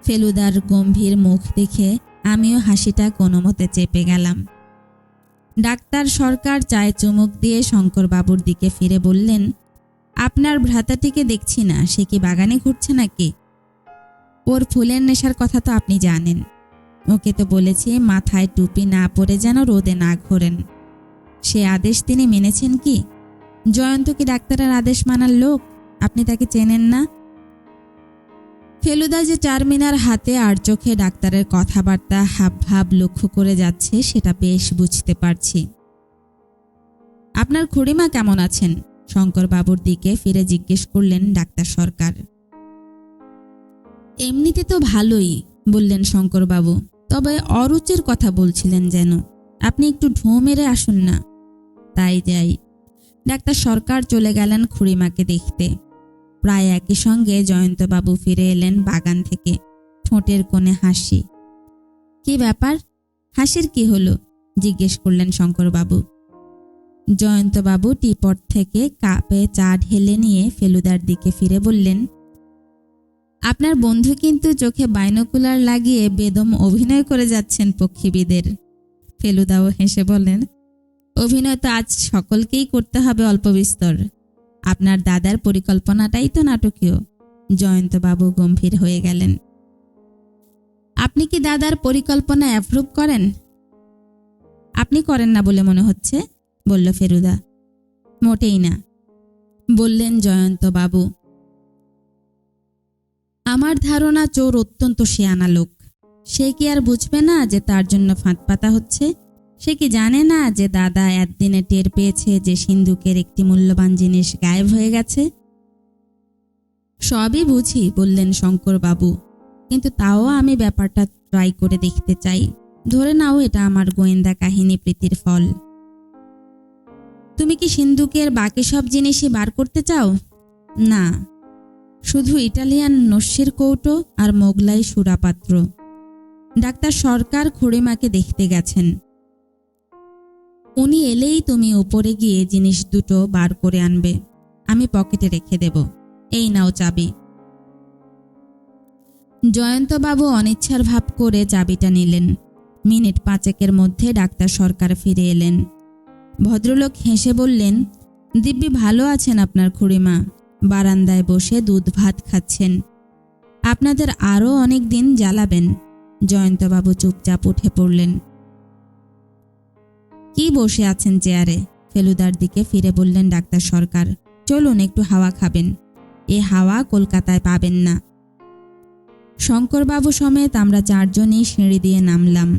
ফেলুদার গম্ভীর মুখ দেখে আমিও হাসিটা কোনো মতে চেপে গেলাম। ডাক্তার সরকার চায়ে চুমুক দিয়ে শঙ্করবাবুর দিকে ফিরে বললেন, আপনার ভ্রাতাটিকে দেখছি না, সে কি বাগানে ঘুরছে নাকি? ওর ফুলের নেশার কথা তো আপনি জানেন। ওকে তো বলেছি মাথায় টুপি না পরে যেন রোদে না ঘোরেন। সে আদেশ তিনি মেনেছেন কি? জয়ন্ত কি ডাক্তারের আদেশ মানার লোক? আপনি তাকে চেনেন না? ফেলুদা যে চারমিনার হাতে আর চোখে ডাক্তারের কথাবার্তা হাবভাব লক্ষ্য করে যাচ্ছে সেটা বেশ বুঝতে পারছি। আপনার খুড়িমা কেমন আছেন? শঙ্করবাবুর দিকে ফিরে জিজ্ঞেস করলেন ডাক্তার সরকার। এমনিতে তো ভালোই, বললেন শঙ্করবাবু, তবে অরুচির কথা বলছিলেন যেন। আপনি একটু ঢোঁ মেরে আসুন না। তাই যাই। ডাক্তার সরকার চলে গেলেন খুড়িমাকে দেখতে। প্রায় একই সঙ্গে জয়ন্তবাবু ফিরে এলেন বাগান থেকে, ঠোঁটের কোণে হাসি। কি ব্যাপার, হাসির কি হলো? জিজ্ঞেস করলেন শঙ্করবাবু। জয়ন্তবাবু টিপট থেকে কাপে চা ঢেলে নিয়ে ফেলুদার দিকে ফিরে বললেন, আপনার বন্ধু কিন্তু চোখে বাইনোকুলার লাগিয়ে বেদম অভিনয় করে যাচ্ছেন পক্ষীবিদের। ফেলুদাও হেসে বললেন, অভিনয় তো আজ সকলকেই করতে হবে অল্প বিস্তর। আপনার দাদার পরিকল্পনাটাই তো নাটকীয়। জয়ন্তবাবু গম্ভীর হয়ে গেলেন। আপনি কি দাদার পরিকল্পনা অ্যাপ্রুভ করেন? আপনি করেন না বলে মনে হচ্ছে, বলল ফেলুদা। মোটেই না, বললেন জয়ন্তবাবু। আমার ধারণা চোর অত্যন্ত শেয়ানা লোক। সে কি আর বুঝবে না যে তার জন্য ফাঁদ পাতা হচ্ছে? সে কি জানে না যে দাদা একদিনে টের পেয়েছে যে সিন্ধুকের একটি মূল্যবান জিনিস গায়েব হয়ে গেছে? সবই বুঝি, বললেন শঙ্করবাবু, কিন্তু তাও আমি ব্যাপারটা ট্রাই করে দেখতে চাই। ধরে নাও এটা আমার গোয়েন্দা কাহিনী প্রীতির ফল। তুমি কি সিন্ধুকের বাকি সব জিনিসই বার করতে চাও? না, শুধু ইটালিয়ান নস্যির কৌটো আর মোগলাই সুরাপাত্র। ডাক্তার সরকার খুড়িমাকে দেখতে গেছেন। উনি এলেই তুমি উপরে গিয়ে জিনিস দুটো বার করে আনবে, আমি পকেটে রেখে দেব। এই নাও চাবি। জয়ন্তবাবু অনিচ্ছার ভাব করে চাবিটা নিলেন। মিনিট 5 মধ্যে ডাক্তার সরকার ফিরে এলেন। ভদ্রলোক হেসে বললেন, দিব্যি ভালো আছেন আপনার খুড়িমা, বারান্দায় বসে দুধ ভাত খাচ্ছেন। আপনাদের আরও অনেক দিন জ্বালাবেন। জয়ন্তবাবু চুপচাপ উঠে পড়লেন। কি বসে আছেন চেয়ারে? ফেলুদার দিকে ফিরে বললেন ডাক্তার সরকার, চলুন একটু হাওয়া খাবেন। এ হাওয়া কলকাতায় পাবেন না। শঙ্করবাবু সমেত আমরা 4 জনই সিঁড়ি দিয়ে নামলাম।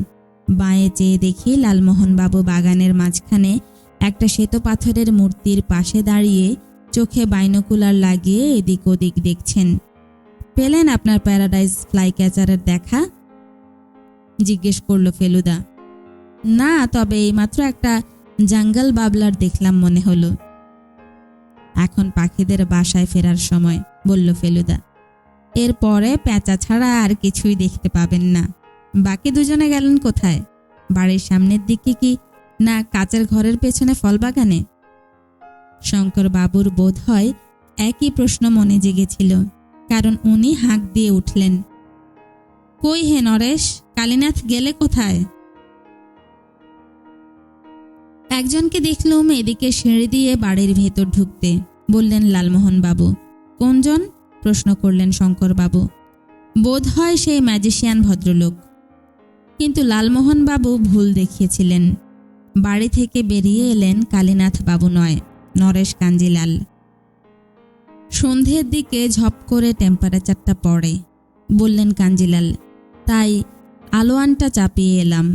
বাঁয়ে চেয়ে দেখি লালমোহনবাবু বাগানের মাঝখানে একটা শ্বেতপাথরের মূর্তির পাশে দাঁড়িয়ে চোখে বাইনোকুলার লাগিয়ে এদিক ওদিক দেখছেন। পেলেন আপনার প্যারাডাইজ ফ্লাই ক্যাচারের দেখা? জিজ্ঞেস করল ফেলুদা। না, তবে এইমাত্র একটা জঙ্গল বাবলার দেখলাম মনে হলো। এখন পাখিদের বাসায় ফেরার সময়, বলল ফেলুদা। এরপরে পেঁচা ছাড়া আর কিছুই দেখতে পাবেন না। বাকি দুজনে গেলেন কোথায়? বাড়ির সামনের দিকে কি না কাচের ঘরের পেছনে ফল বাগানে? শঙ্করবাবুর বোধ হয় একই প্রশ্ন মনে জেগেছিল, কারণ উনি হাঁক দিয়ে উঠলেন, কই হে নরেশ, কালীনাথ গেলে কোথায়? একজনকে দেখলুম এদিকে সিঁড়ি দিয়ে বাড়ির ভেতর ঢুকতে। বললেন লালমোহনবাবু। কোনজন? প্রশ্ন করলেন শঙ্করবাবু। বোধ হয় সেই ম্যাজিশিয়ান ভদ্রলোক। কিন্তু লালমোহনবাবু ভুল দেখিয়েছিলেন। বাড়ি থেকে বেরিয়ে এলেন কালীনাথ বাবু নয়, নরেশ কাঞ্জিলাল। সন্ধ্যের দিকে ঝপ করে টেম্পারেচারটা পড়ে, বললেন কাঞ্জিলাল, তাই আলোয়ানটা চাপিয়ে এলাম।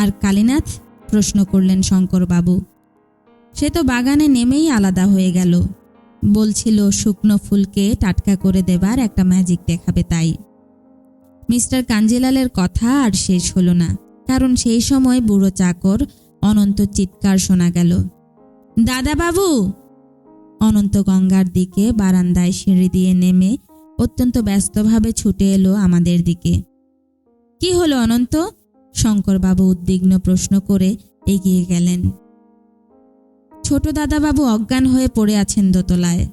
আর কালীনাথ? প্রশ্ন করলেন শঙ্করবাবু। সে তো বাগানে নেমেই আলাদা হয়ে গেল। বলছিল শুকনো ফুলকে টাটকা করে দেবার একটা ম্যাজিক দেখাবে। তাই মিস্টার কাঞ্জিলালের কথা আর শেষ হলো না, কারণ সেই সময় বুড়ো চাকর অনন্ত চিৎকার শোনা গেল, দাদাবাবু! অনন্ত গঙ্গার দিকে বারান্দায় সিঁড়ি দিয়ে নেমে অত্যন্ত ব্যস্তভাবে ছুটে এলো আমাদের দিকে। কি হলো অনন্ত? শঙ্করবাবু উদ্বিগ্ন প্রশ্ন করে এগিয়ে গেলেন। ছোট দাদাবাবু অজ্ঞান হয়ে পড়ে আছেন দোতলায়।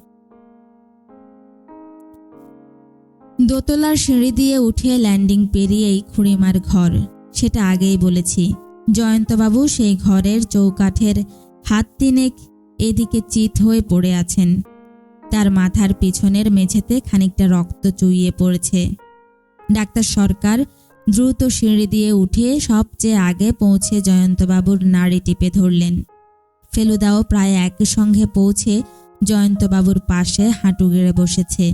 দোতলার সিঁড়ি দিয়ে উঠে ল্যান্ডিং পেরিয়েই খুড়িমার ঘর, সেটা আগেই বলেছি। জয়ন্তবাবু সেই ঘরের চৌকাঠের হাত 3 এদিকে চিত হয়ে পড়ে আছেন। তার মাথার পিছনের মেঝেতে খানিকটা রক্ত চুইয়ে পড়েছে। ডাক্তার সরকার দ্রুত সিঁড়ি দিয়ে উঠে সবচেয়ে আগে পৌঁছে জয়ন্তবাবুর নাড়ি টিপে ধরলেন। ফেলুদাও প্রায় একই সঙ্গে পৌঁছে জয়ন্তবাবুর পাশে হাঁটু গেড়ে বসেছে।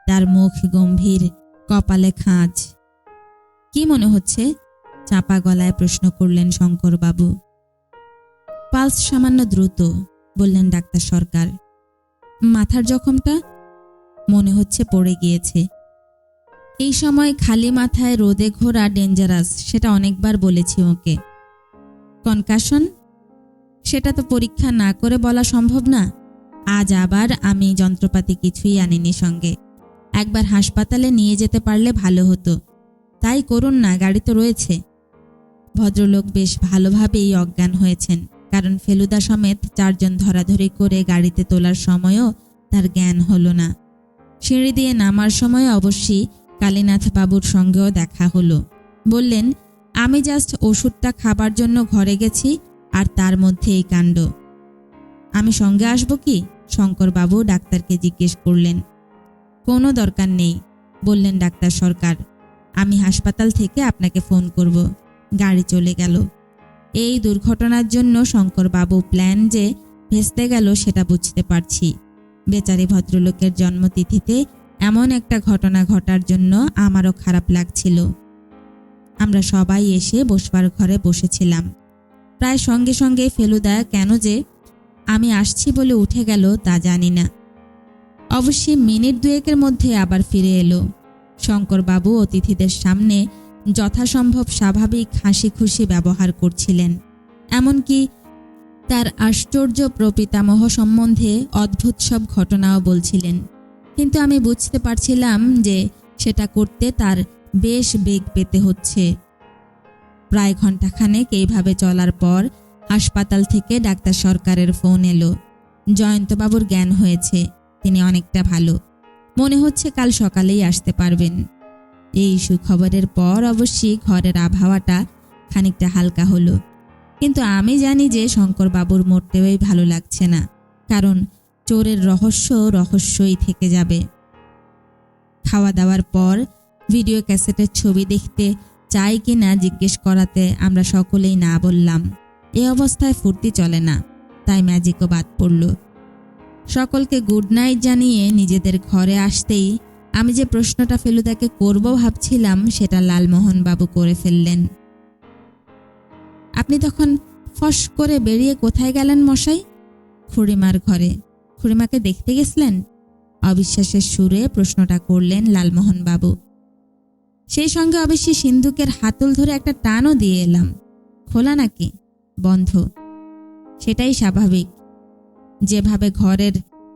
তার মুখ গম্ভীর, কপালে খাঁজ। কি মনে হচ্ছে? চাপা গলায় প্রশ্ন করলেন শঙ্করবাবু। পালস সামান্য দ্রুত, বললেন ডাক্তার সরকার। মাথার জখমটা? মনে হচ্ছে পড়ে গিয়েছে। এই সময় খালি মাথায় রোদে ঘোরা ডেঞ্জারাস, সেটা অনেকবার বলেছি ওকে। কনকাশন? সেটা তো পরীক্ষা না করে বলা সম্ভব না। আজ আবার আমি যন্ত্রপাতি কিছুই আনিনি সঙ্গে। একবার হাসপাতালে নিয়ে যেতে পারলে ভালো হতো। তাই করুন না, গাড়ি তো রয়েছে। ভদ্রলোক বেশ ভালোভাবেই অজ্ঞান হয়েছেন, কারণ ফেলুদা সমেত 4 জন ধরাধরি করে গাড়িতে তোলার সময়ও তার জ্ঞান হলো না। সিঁড়ি দিয়ে নামার সময় অবশ্যই কালীনাথ বাবুর সঙ্গেও দেখা হলো। বললেন, আমি জাস্ট ওষুধটা খাবার জন্য ঘরে গেছি, আর তার মধ্যে এই কাণ্ড। আমি সঙ্গে আসবো কি? শঙ্করবাবু ডাক্তারকে জিজ্ঞেস করলেন। কোনো দরকার নেই, বললেন ডাক্তার সরকার। আমি হাসপাতাল থেকে আপনাকে ফোন করব। গাড়ি চলে গেল। এই দুর্ঘটনার জন্য শঙ্করবাবু প্ল্যান যে ভেস্তে গেল সেটা বুঝতে পারছি। বেচারি ভদ্রলোকের জন্মতিথিতে এমন একটা ঘটনা ঘটার জন্য আমারও খারাপ লাগছিল। আমরা সবাই এসে বসবার ঘরে বসেছিলাম। প্রায় সঙ্গে সঙ্গে ফেলুদা কেন যে আমি আসছি বলে উঠে গেল তা জানি না। অবশ্যই মিনিট 2 মধ্যে আবার ফিরে এলো। শঙ্করবাবু অতিথিদের সামনে যথাসম্ভব স্বাভাবিক হাসি খুশি ব্যবহার করছিলেন। এমনকি তার আশ্চর্য প্রপিতামহ সম্বন্ধে অদ্ভুত সব ঘটনাও বলছিলেন, কিন্তু আমি বুঝতে পারছিলাম যে সেটা করতে তার বেশ বেগ পেতে হচ্ছে। প্রায় ঘণ্টাখানেক এইভাবে চলার পর হাসপাতাল থেকে ডাক্তার সরকারের ফোন এলো। জয়ন্তবাবুর জ্ঞান হয়েছে, তিনি অনেকটা ভালো, মনে হচ্ছে কাল সকালেই আসতে পারবেন। এই সুখবরের পর অবশ্যই ঘরের আবহাওয়াটা খানিকটা হালকা হলো, কিন্তু আমি জানি যে শঙ্করবাবুর মোটেই ভালো লাগছে না, কারণ চোরের রহস্য রহস্যই থেকে যাবে। খাওয়া দাওয়ার পর ভিডিও ক্যাসেটের ছবি দেখতে চাই কি না জিজ্ঞেস করাতে আমরা সকলেই না বললাম। এ অবস্থায় ফুর্তি চলে না, তাই ম্যাজিকও বাদ পড়ল। সকলকে গুড নাইট জানিয়ে নিজেদের ঘরে আসতেই আমি যে প্রশ্নটা ফেলুদাকে করব ভাবছিলাম সেটা লালমোহনবাবু করে ফেললেন। আপনি তখন ফস করে বেরিয়ে কোথায় গেলেন মশাই? খুড়িমার ঘরে। খুড়িমাকে দেখতে গেছিলেন? অবিশ্বাসের সুরে প্রশ্নটা করলেন লালমোহনবাবু। সেই সঙ্গে অবশ্যই সিন্ধুকের হাতল ধরে একটা টানও দিয়ে এলাম। খোলা নাকি? বন্ধ। সেটাই স্বাভাবিক। যেভাবে ঘরের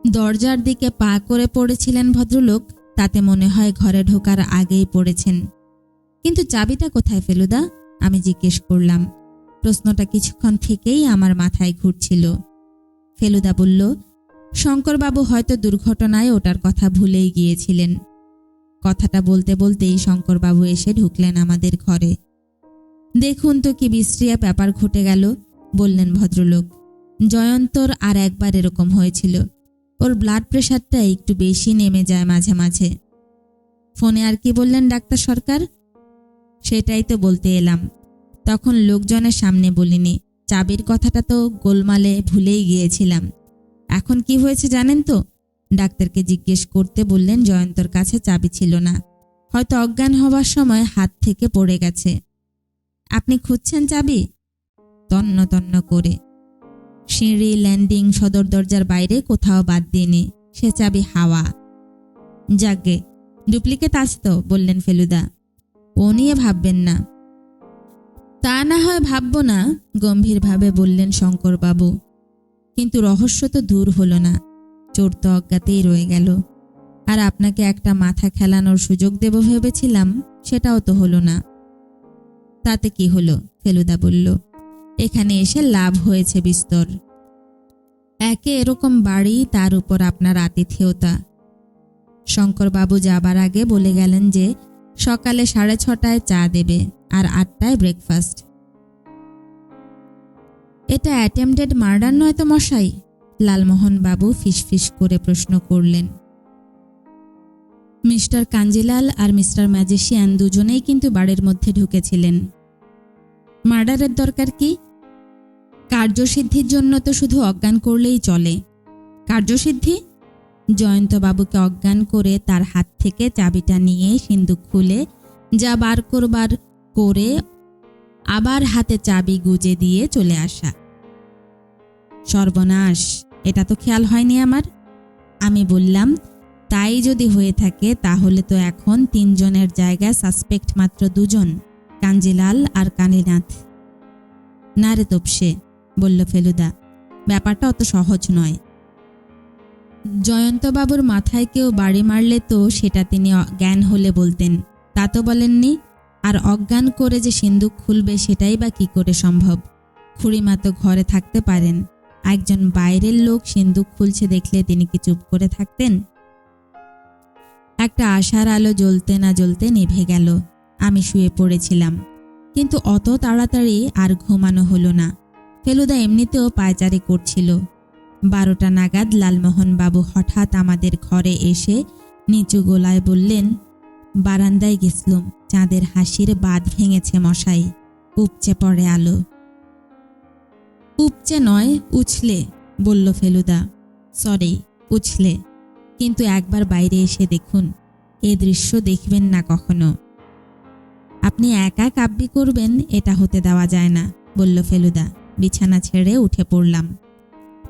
দরজার দিকে পা করে পড়েছিলেন ভদ্রলোক, তাতে মনে হয় ঘরে ঢোকার আগেই পড়েছেন। কিন্তু চাবিটা কোথায় ফেলুদা? আমি জিজ্ঞেস করলাম। প্রশ্নটা কিছুক্ষণ থেকেই আমার মাথায় ঘুরছিল। ফেলুদা বলল, শঙ্করবাবু হয়তো দুর্ঘটনায় ওটার কথা ভুলেই গিয়েছিলেন। কথাটা বলতে বলতেই শঙ্করবাবু এসে ঢুকলেন আমাদের ঘরে। দেখুন তো কি বিশ্রী ব্যাপার ঘটে গেল, বললেন ভদ্রলোক। জয়ন্তর আর একবার এরকম হয়েছিল। ওর ব্লাড প্রেশারটা একটু বেশি নেমে যায় মাঝে মাঝে। ফোনে আর কি বললেন ডাক্তার সরকার? সেটাই তো বলতে এলাম। তখন লোকজনের সামনে বলিনি, চাবির কথাটা তো গোলমালে ভুলেই গিয়েছিলাম। এখন কি হয়েছে জানেন তো? ডাক্তারকে জিজ্ঞেস করতে বললেন জয়ন্তর কাছে চাবি ছিল না, হয়তো অজ্ঞান হবার সময় হাত থেকে পড়ে গেছে। আপনি খুঁজছেন চাবি? তন্ন তন্ন করে। সিঁড়ি, ল্যান্ডিং, সদর দরজার বাইরে কোথাও বাদ দিইনি। সে চাবি হাওয়া। যাগে, ডুপ্লিকেট আছে তো, বললেন ফেলুদা। ও নিয়ে ভাববেন না। তা না হয় ভাবব না, গম্ভীরভাবে বললেন শঙ্করবাবু। কিন্তু রহস্য তো দূর হলো না, চোর তো অজ্ঞাতেই রয়ে গেল। আর আপনাকে একটা মাথা খেলানোর সুযোগ দেব ভেবেছিলাম, সেটাও তো হলো না। তাতে কি হলো? ফেলুদা বলল, এখানে এসে লাভ হয়েছে বিস্তর। একে এরকম বাড়ি, তার উপর আপনার আতিথেয়তা। শঙ্করবাবু যাবার আগে বলে গেলেন যে সকালে 6:30টায় চা দেবে আর 8টায় ব্রেকফাস্ট। এটা অ্যাটেম্পটেড মার্ডার নয় তো মশাই? লালমোহনবাবু ফিসফিস করে প্রশ্ন করলেন। মিস্টার কাঞ্জিলাল আর মিস্টার ম্যাজিশিয়ান দুজনেই কিন্তু বাড়ির মধ্যে ঢুকেছিলেন। মার্ডারের দরকার কি? কার্যসিদ্ধির জন্য তো শুধু অজ্ঞান করলেই চলে। কার্যসিদ্ধি? জয়ন্তবাবুকে অজ্ঞান করে তার হাত থেকে চাবিটা নিয়ে সিন্দুক খুলে যা বার করবার করে আবার হাতে চাবি গুজে দিয়ে চলে আসা। সর্বনাশ, এটা তো খেয়াল হয়নি আমার। আমি বললাম, তাই যদি হয়ে থাকে তাহলে তো এখন 3 জনের জায়গায় সাসপেক্ট মাত্র 2 জন, কাঞ্জিলাল আর কালীনাথ। না রে তোপসে, বলল ফেলুদা, ব্যাপারটা অত সহজ নয়। জয়ন্তবাবুর মাথায় কেউ বাড়ি মারলে তো সেটা তিনি জ্ঞান হলে বলতেন, তা তো বলেননি। আর অজ্ঞান করে যে সিন্দুক খুলবে সেটাই বা কি করে সম্ভব? খুড়িমা তো ঘরে থাকতে পারেন, একজন বাইরের লোক সিন্দুক খুলছে দেখলে তিনি কি চুপ করে থাকতেন? একটা আশার আলো জ্বলতে না জ্বলতে নিভে গেল। আমি শুয়ে পড়েছিলাম, কিন্তু অত তাড়াতাড়ি আর ঘুমানো হলো না। ফেলুদা এমনিতেও পায়চারি করছিল। 12টা নাগাদ লালমোহনবাবু হঠাৎ আমাদের ঘরে এসে নিচু গলায় বললেন, বারান্দায় গেছলুম, চাঁদের হাসির বাঁধ ভেঙেছে মশাই, উপচে পড়ে আলো। উপচে নয়, উছলে, বলল ফেলুদা। সরি, উছলে। কিন্তু একবার বাইরে এসে দেখুন, এ দৃশ্য দেখবেন না কখনো। আপনি একা কাব্যি করবেন, এটা হতে দেওয়া যায় না, বলল ফেলুদা। বিছানা ছেড়ে উঠে পড়লাম।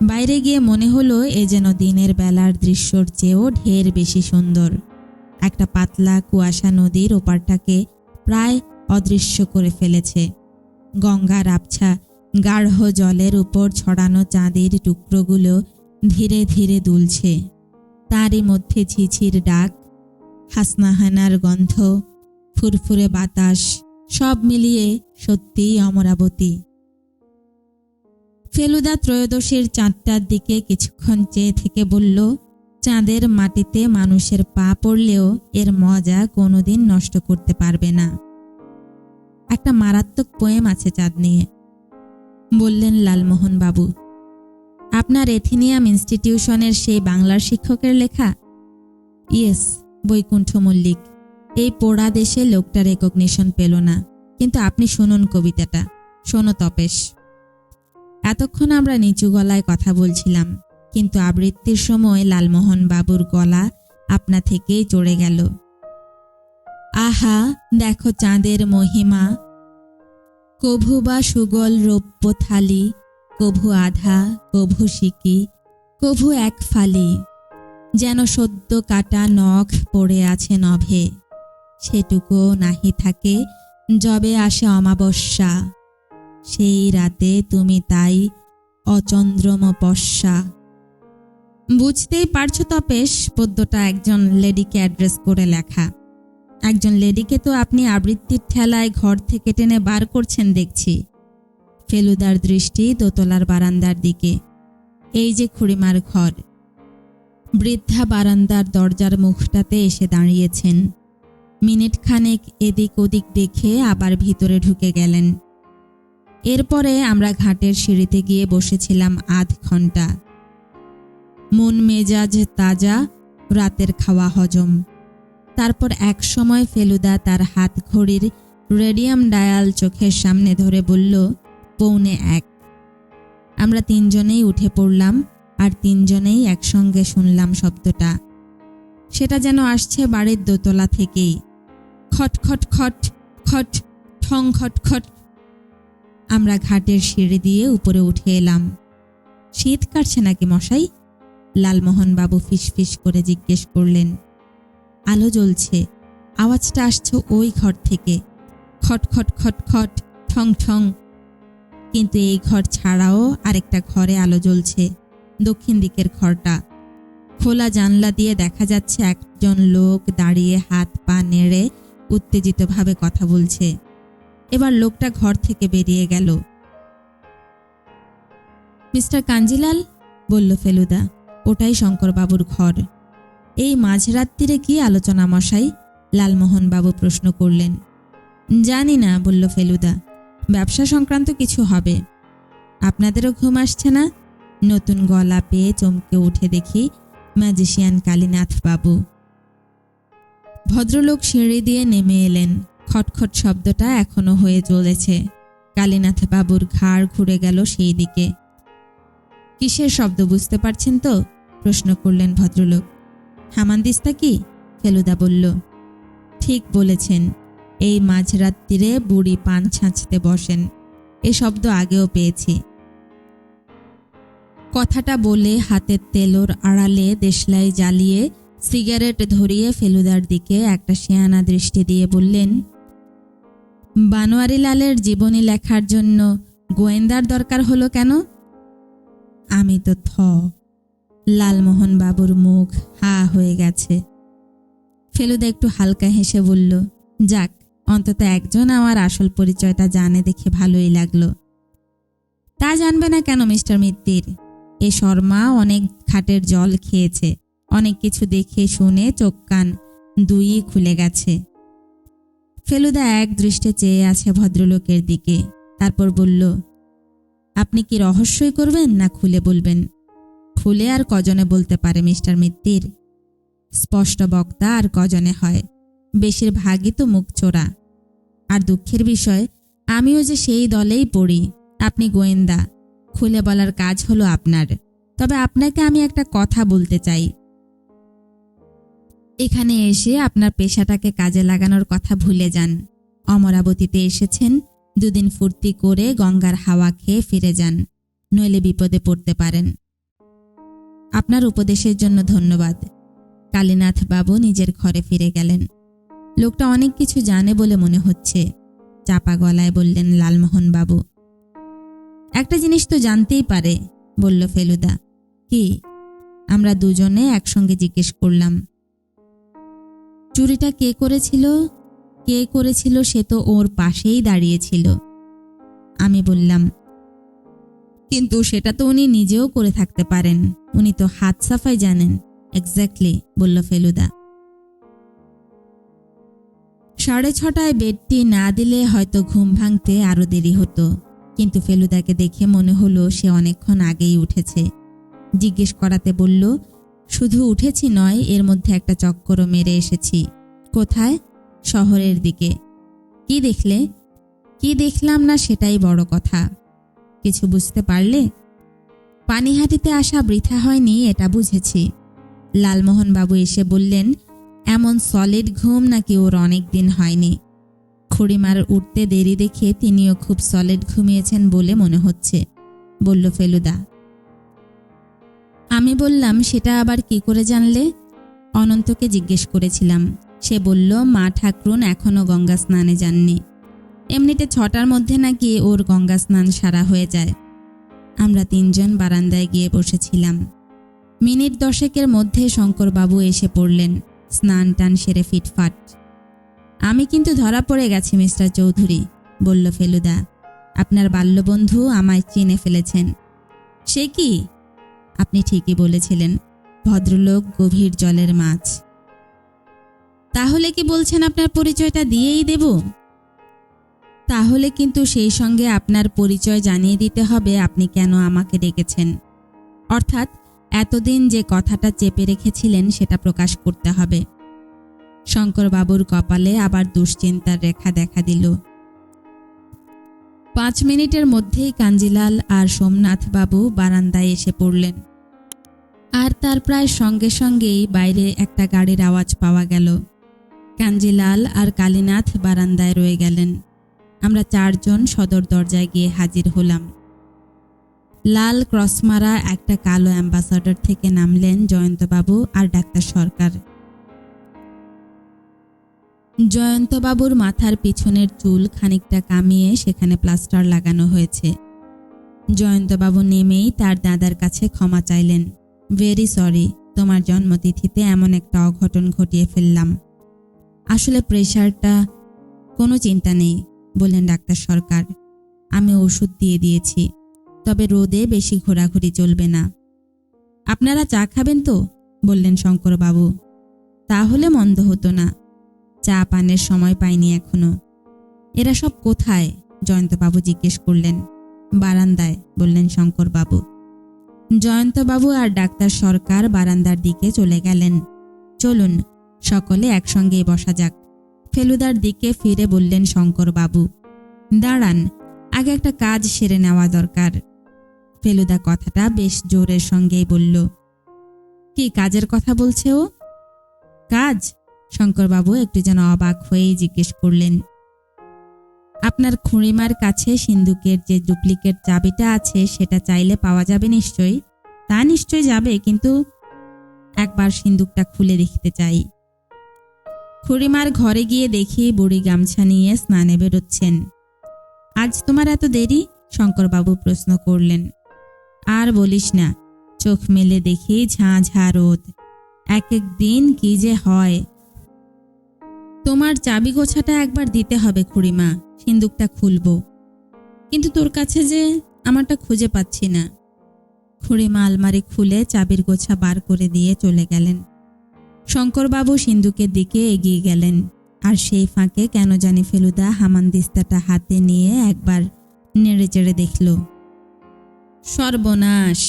বাইরে গিয়ে মনে হলো এ যেন দিনের বেলার দৃশ্যর চেয়েও ঢের বেশি সুন্দর। একটা পাতলা কুয়াশা নদীর ওপারটাকে প্রায় অদৃশ্য করে ফেলেছে। গঙ্গার আবছা গাঢ় জলের উপর ছড়ানো চাঁদের টুকরোগুলো ধীরে ধীরে দুলছে। তারই মধ্যে ঝিঝির ডাক, হাসনাহানার গন্ধ, ফুরফুরে বাতাস, সব মিলিয়ে সত্যিই অমরাবতী। ফেলুদা ত্রয়োদশীর চাঁদটার দিকে কিছুক্ষণ চেয়ে থেকে বলল, চাঁদের মাটিতে মানুষের পা পড়লেও এর মজা কোনোদিন নষ্ট করতে পারবে না। একটা মারাত্মক পোয়েম আছে চাঁদ নিয়ে, বললেন লালমোহন বাবু। আপনার এথিনিয়াম ইনস্টিটিউশনের সেই বাংলার শিক্ষকের লেখা? ইয়েস, বৈকুণ্ঠ মল্লিক। এই পোড়া দেশে লোকটা রেকগনিশন পেল না, কিন্তু আপনি শুনুন কবিতাটা। শোনো তপেশ। এতক্ষণ আমরা নিচু গলায় কথা বলছিলাম, কিন্তু আবৃত্তির সময় লালমোহন বাবুর গলা আপনা থেকেই চড়ে গেল। আহা, দেখো চাঁদের মহিমা, কভু বা সুগল রৌপ্য থালি, কভু আধা, কভু সিকি, কভু এক ফালি, যেন সদ্য কাটা নখ পড়ে আছে নভে, সেটুকুও নাহি থাকে যবে আসে অমাবস্যা, সেই রাতে তুমি তাই অচন্দ্রমপস্যা। বুঝতেই পারছো তপেশ, পদ্যটা একজন লেডিকে অ্যাড্রেস করে লেখা। একজন লেডিকে তো আপনি আবৃত্তির ঠেলায় ঘর থেকে টেনে বার করছেন দেখছি। ফেলুদার দৃষ্টি দোতলার বারান্দার দিকে। এই যে খুড়িমার ঘর। বৃদ্ধা বারান্দার দরজার মুখটাতে এসে দাঁড়িয়েছেন। মিনিট খানেক এদিক ওদিক দেখে আবার ভিতরে ঢুকে গেলেন। এরপরে আমরা ঘাটের সিঁড়িতে গিয়ে বসেছিলাম আধ ঘন্টা। মন মেজাজ তাজা, রাতের খাওয়া হজম। তারপর এক সময় ফেলুদা তার হাত ঘড়ির রেডিয়াম ডায়াল চোখের সামনে ধরে বলল, 1:45। আমরা তিনজনেই উঠে পড়লাম, আর তিনজনেই একসঙ্গে শুনলাম শব্দটা। সেটা যেন আসছে বাড়ির দোতলা থেকেই। খট খট খট খট, ঠং খট খট। আমরা ঘাটের সিঁড়ি দিয়ে উপরে উঠে এলাম। শীত কাটছে নাকি মশাই? লালমোহন বাবু ফিসফিস করে জিজ্ঞেস করলেন। আলো জ্বলছে, আওয়াজটা আসছে ওই ঘর থেকে। খট খট খট খট, ঠং ঠং। কিন্তু এই ঘর ছাড়াও আরেকটা ঘরে আলো জ্বলছে, দক্ষিণ দিকের ঘরটা। খোলা জানলা দিয়ে দেখা যাচ্ছে একজন লোক দাঁড়িয়ে হাত পা নেড়ে উত্তেজিতভাবে কথা বলছে। এবার লোকটা ঘর থেকে বেরিয়ে গেল। মিস্টার কাঞ্জিলাল, বলল ফেলুদা, ওটাই শঙ্করবাবুর ঘর। এই মাঝরাত্রিরে কি আলোচনা মশাই? লালমোহন বাবু প্রশ্ন করলেন। জানি না, বলল ফেলুদা। ব্যবসা সংক্রান্ত কিছু হবে। আপনাদেরও ঘুম আসছে না? নতুন গলা পেয়ে চমকে উঠে দেখি ম্যাজিশিয়ান কালীনাথ বাবু। ভদ্রলোক সিঁড়ি দিয়ে নেমে এলেন। খটখট শব্দটা এখনো হয়ে চলেছে। কালীনাথ বাবুর ঘাড় ঘুরে গেল সেই দিকে। কিসের শব্দ বুঝতে পারছেন তো? প্রশ্ন করলেন ভদ্রলোক। হামানদিস্তা কি? ফেলুদা বলল। ঠিক বলেছেন, এই মাঝরাত্রিরে বুড়ি পান ছাঁচতে বসেন। এ শব্দ আগেও পেয়েছি। কথাটা বলে হাতের তেলোর আড়ালে দেশলাই জ্বালিয়ে সিগারেট ধরিয়ে ফেলুদার দিকে একটা শিয়ানা দৃষ্টি দিয়ে বললেন, বানোয়ারিলালের জীবনী লেখার জন্য গোয়েন্দার দরকার হলো কেন? আমি তো লালমোহন বাবুর মুখ হা হয়ে গেছে। ফেলুদা একটু হালকা হেসে বলল, যাক, অন্তত একজন আমার আসল পরিচয়টা জানে দেখে ভালোই লাগলো। তা জানবে না কেন মিস্টার মিত্তির? এ শর্মা অনেক ঘাটের জল খেয়েছে, অনেক কিছু দেখে শুনে চোখ কান দুইই খুলে গেছে। ফেলুদা এক দৃষ্টে চেয়ে আছে ভদ্রলোকের দিকে। তারপর বলল, আপনি কি রহস্যই করবেন না খুলে বলবেন? খুলে আর কজনে বলতে পারে মিস্টার মিত্তির? স্পষ্ট বক্তা আর কজনে হয়? বেশিরভাগই তো মুখ চোরা। আর দুঃখের বিষয়, আমিও যে সেই দলেই পড়ি। আপনি গোয়েন্দা, খুলে বলার কাজ হলো আপনার। তবে আপনাকে আমি একটা কথা বলতে চাই। এখানে এসে আপনার পেশাটাকে কাজে লাগানোর কথা ভুলে যান। অমরাবতীতে এসেছেন, 2 দিন ফুর্তি করে গঙ্গার হাওয়া খেয়ে ফিরে যান, নইলে বিপদে পড়তে পারেন। আপনার উপদেশের জন্য ধন্যবাদ। কালীনাথ বাবু নিজের ঘরে ফিরে গেলেন। লোকটা অনেক কিছু জানে বলে মনে হচ্ছে, চাপা গলায় বললেন লালমোহন বাবু। একটা জিনিস তো জানতেই পারে, বলল ফেলুদা। কি? আমরা দুজনে একসঙ্গে জিজ্ঞেস করলাম। চুরিটা কে করেছিল? কে করেছিল সে তো ওর পাশেই দাঁড়িয়েছিল। আমি বললাম, কিন্তু সেটা তো উনি নিজেও করে থাকতে পারেন, উনি তো হাত সাফাই জানেন। এক্স্যাক্টলি, বলল ফেলুদা। 6:30টায় বেডটি না দিলে হয়তো ঘুম ভাঙতে আরো দেরি হতো, কিন্তু ফেলুদাকে দেখে মনে হলো সে অনেকক্ষণ আগেই উঠেছে। জিজ্ঞেস করাতে বলল, শুধু উঠেছি নয়, এর মধ্যে একটা চক্করও মেরে এসেছি। কোথায়? শহরের দিকে। কি দেখলে? কি দেখলাম না সেটাই বড় কথা। কিছু বুঝতে পারলে? পানিহাটিতে আসা বৃথা হয়নি, এটা বুঝেছি। লালমোহন বাবু এসে বললেন, এমন সলিড ঘুম নাকি ওর অনেক দিন হয়নি। খুড়িমার উঠতে দেরি দেখে তিনিও খুব সলিড ঘুমিয়েছেন বলে মনে হচ্ছে, বলল ফেলুদা। আমি বললাম, সেটা আবার কি করে জানলে? অনন্তকে জিজ্ঞেস করেছিলাম। সে বলল, মা ঠাকরুন এখনো গঙ্গা স্নানে যাননি। এমনিতে 6টার মধ্যে নাকি ওর গঙ্গা স্নান সারা হয়ে যায়। আমরা 3জন বারান্দায় গিয়ে বসেছিলাম। মিনিট 10-এর মধ্যে শঙ্করবাবু এসে পড়লেন, স্নান টান সেরে ফিটফাট। আমি কিন্তু ধরা পড়ে গেছি মিস্টার চৌধুরী, বলল ফেলুদা। আপনার বাল্যবন্ধু আমায় চিনে ফেলেছেন। সে কি? আপনি ঠিকই বলেছিলেন, ভদ্রলোক গভীর জলের মাছ। তাহলে কি বলছেন আপনার পরিচয়টা দিয়েই দেব? তাহলে কিন্তু সেই সঙ্গে আপনার পরিচয় জানিয়ে দিতে হবে আপনি কেন আমাকে ডেকেছেন। অর্থাৎ এতদিন যে কথাটা চেপে রেখেছিলেন সেটা প্রকাশ করতে হবে। শঙ্করবাবুর কপালে আবার দুশ্চিন্তার রেখা দেখা দিল। 5 মিনিটের মধ্যেই কাঞ্জিলাল আর সোমনাথ বাবু বারান্দায় এসে পড়লেন। আর তার প্রায় সঙ্গে সঙ্গেই বাইরে একটা গাড়ির আওয়াজ পাওয়া গেল। কাঞ্জিলাল আর কালীনাথ বারান্দায় রয়ে গেলেন। আমরা 4 জন সদর দরজায় গিয়ে হাজির হলাম। লাল ক্রসমারা একটা কালো অ্যাম্বাসাডর থেকে নামলেন জয়ন্তবাবু আর ডাক্তার সরকার। জয়ন্তবাবুর মাথার পিছনের চুল খানিকটা কামিয়ে সেখানে প্লাস্টার লাগানো হয়েছে। জয়ন্তবাবু নেমেই তার দাদার কাছে ক্ষমা চাইলেন। ভেরি সরি, তোমার জন্মতিথিতে এমন একটা অঘটন ঘটিয়ে ফেললাম। আসলে প্রেশারটা। কোনো চিন্তা নেই, বললেন ডাক্তার সরকার। আমি ওষুধ দিয়ে দিয়েছি, তবে রোদে বেশি ঘোরাঘুরি চলবে না। আপনারা চা খাবেন তো? বললেন শঙ্করবাবু। তাহলে মন্দ হতো না, চা পানের সময় পাইনি এখনো। এরা সব কোথায়? জয়ন্তবাবু জিজ্ঞেস করলেন। বারান্দায়, বললেন শঙ্করবাবু। জয়ন্তবাবু আর ডাক্তার সরকার বারান্দার দিকে চলে গেলেন। চলুন সকলে একসঙ্গে বসা যাক, ফেলুদার দিকে ফিরে বললেন শঙ্করবাবু। দাঁড়ান, আগে একটা কাজ সেরে নেওয়া দরকার। ফেলুদা কথাটা বেশ জোরের সঙ্গেই বলল। কি কাজের কথা বলছে ও? কাজ? শঙ্করবাবু একটু যেন অবাক হয়েই জিজ্ঞেস করলেন। আপনার খুড়িমার কাছে সিন্দুকের যে ডুপ্লিকেট চাবিটা আছে সেটা চাইলে পাওয়া যাবে নিশ্চয়ই? তা নিশ্চয়ই যাবে, কিন্তু একবার সিন্দুকটা খুলে দেখতে চাই। খুড়িমার ঘরে গিয়ে দেখি বুড়ি গামছা নিয়ে স্নানে বেরোচ্ছেন। আজ তোমার এত দেরি? শঙ্করবাবু প্রশ্ন করলেন। আর বলিস না, চোখ মেলে দেখি ঝাঁ ঝাঁ রোদ, এক এক দিন কি যে হয়। তোমার চাবি গোছাটা একবার দিতে হবে খুড়িমা, সিন্দুকটা খুলব। কিন্তু তোর কাছে যে আমারটা খুঁজে পাচ্ছি না। খুড়িমা আলমারি খুলে চাবির গোছা বার করে দিয়ে চলে গেলেন। শঙ্করবাবু সিন্দুকের দিকে এগিয়ে গেলেন, আর সেই ফাঁকে কেন জানি ফেলুদা হামানদিস্তাটা হাতে নিয়ে একবার নেড়ে চেড়ে দেখল। সর্বনাশ!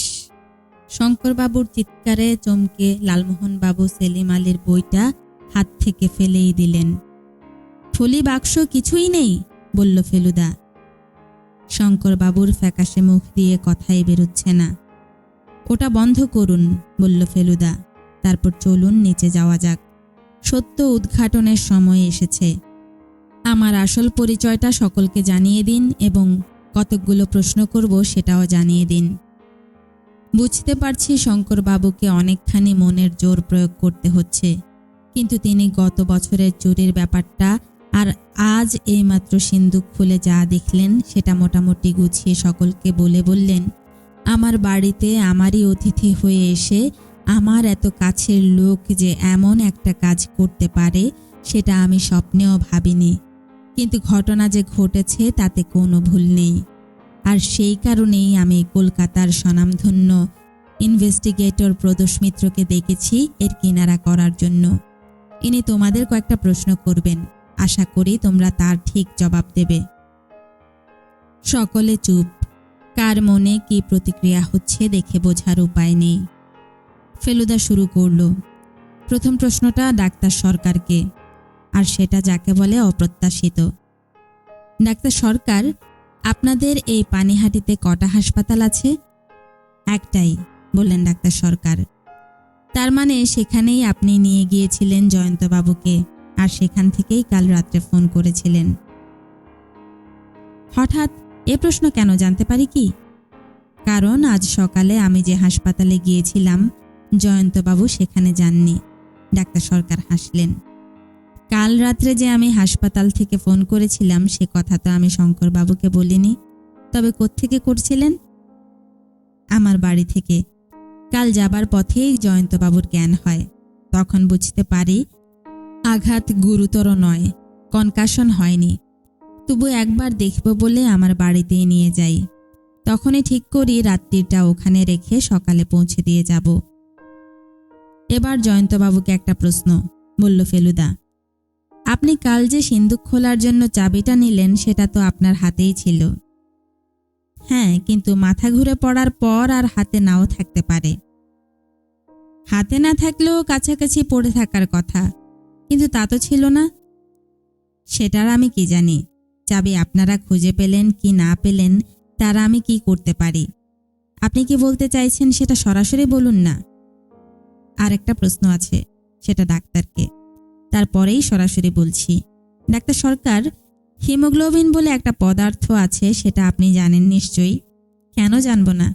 শঙ্করবাবুর চিৎকারে চমকে লালমোহনবাবু সেলিম আলীর বইটা হাত থেকে ফেলেই দিলেন। থলি বাক্স কিছুই নেই, বলল ফেলুদা। শঙ্করবাবুর ফ্যাকাশে মুখ দিয়ে কথাই বেরোচ্ছে না। ওটা বন্ধ করুন, বলল ফেলুদা। তারপর চলুন নিচে যাওয়া যাক, সত্য উদ্ঘাটনের সময় এসেছে। আমার আসল পরিচয়টা সকলকে জানিয়ে দিন এবং কতকগুলো প্রশ্ন করব সেটাও জানিয়ে দিন। বুঝতে পারছি শঙ্করবাবুকে অনেকখানি মনের জোর প্রয়োগ করতে হচ্ছে, কিন্তু তিনি গত বছরের চুরির ব্যাপারটা আর আজ এইমাত্র সিন্দুক খুলে যা দেখলেন সেটা মোটামুটি গুছিয়ে সকলকে বললেন, আমার বাড়িতে আমারই অতিথি হয়ে এসে আমার এত কাছের লোক যে এমন একটা কাজ করতে পারে সেটা আমি স্বপ্নেও ভাবিনি। কিন্তু ঘটনা যে ঘটেছে তাতে কোনো ভুল নেই। আর সেই কারণেই আমি কলকাতার স্বনামধন্য ইনভেস্টিগেটর প্রদোষ মিত্রকে ডেকেছি এর কিনারা করার জন্য। ইনি তোমাদের কয়েকটা প্রশ্ন করবেন, আশা করি তোমরা তার ঠিক জবাব দেবে। সকলে চুপ। কার মনে কি প্রতিক্রিয়া হচ্ছে দেখে বোঝার উপায় নেই। ফেলুদা শুরু করল। প্রথম প্রশ্নটা ডাক্তার সরকারকে, আর সেটা যাকে বলে অপ্রত্যাশিত। ডাক্তার সরকার, আপনাদের এই পানিহাটিতে কটা হাসপাতাল আছে? একটাই, বললেন ডাক্তার সরকার। তার মানে সেখানেই আপনি নিয়ে গিয়েছিলেন জয়ন্তবাবুকে, আর সেখান থেকেই কাল রাত্রে ফোন করেছিলেন। হঠাৎ এ প্রশ্ন কেন জানতে পারি কি? কারণ আজ সকালে আমি যে হাসপাতালে গিয়েছিলাম জয়ন্তবাবু সেখানে যাননি। ডাক্তার সরকার হাসলেন। কাল রাত্রে যে আমি হাসপাতাল থেকে ফোন করেছিলাম সে কথা তো আমি শঙ্করবাবুকে বলিনি। তবে কোত্থেকে করছিলেন? আমার বাড়ি থেকে। কাল যাবার পথেই জয়ন্তবাবুর জ্ঞান হয়। তখন বুঝতে পারি আঘাত গুরুতর নয়, কনকাশন হয়নি। তবু একবার দেখব বলে আমার বাড়িতেই নিয়ে যাই। তখনই ঠিক করি রাত্রিটা ওখানে রেখে সকালে পৌঁছে দিয়ে যাব। এবার জয়ন্তবাবুকে একটা প্রশ্ন, বলল ফেলুদা। আপনি কাল যে সিন্দুক খোলার জন্য চাবিটা নিলেন সেটা তো আপনার হাতেই ছিল। হ্যাঁ, কিন্তু মাথা ঘুরে পড়ার পর আর হাতে নাও থাকতে পারে। হাতে না থাকলেও কাছাকাছি পড়ে থাকার কথা, কিন্তু তা তো ছিল না। সেটার আমি কি জানি? চাবি আপনারা খুঁজে পেলেন কি না পেলেন তার আমি কি করতে পারি? আপনি কি বলতে চাইছেন সেটা সরাসরি বলুন না। আর একটা প্রশ্ন আছে, সেটা ডাক্তারকে, তারপরেই সরাসরি বলছি। ডাক্তার সরকার, হিমোগ্লোবিন বলে একটা পদার্থ আছে, সেটা আপনি জানেন নিশ্চয়ই। কেন জানব না?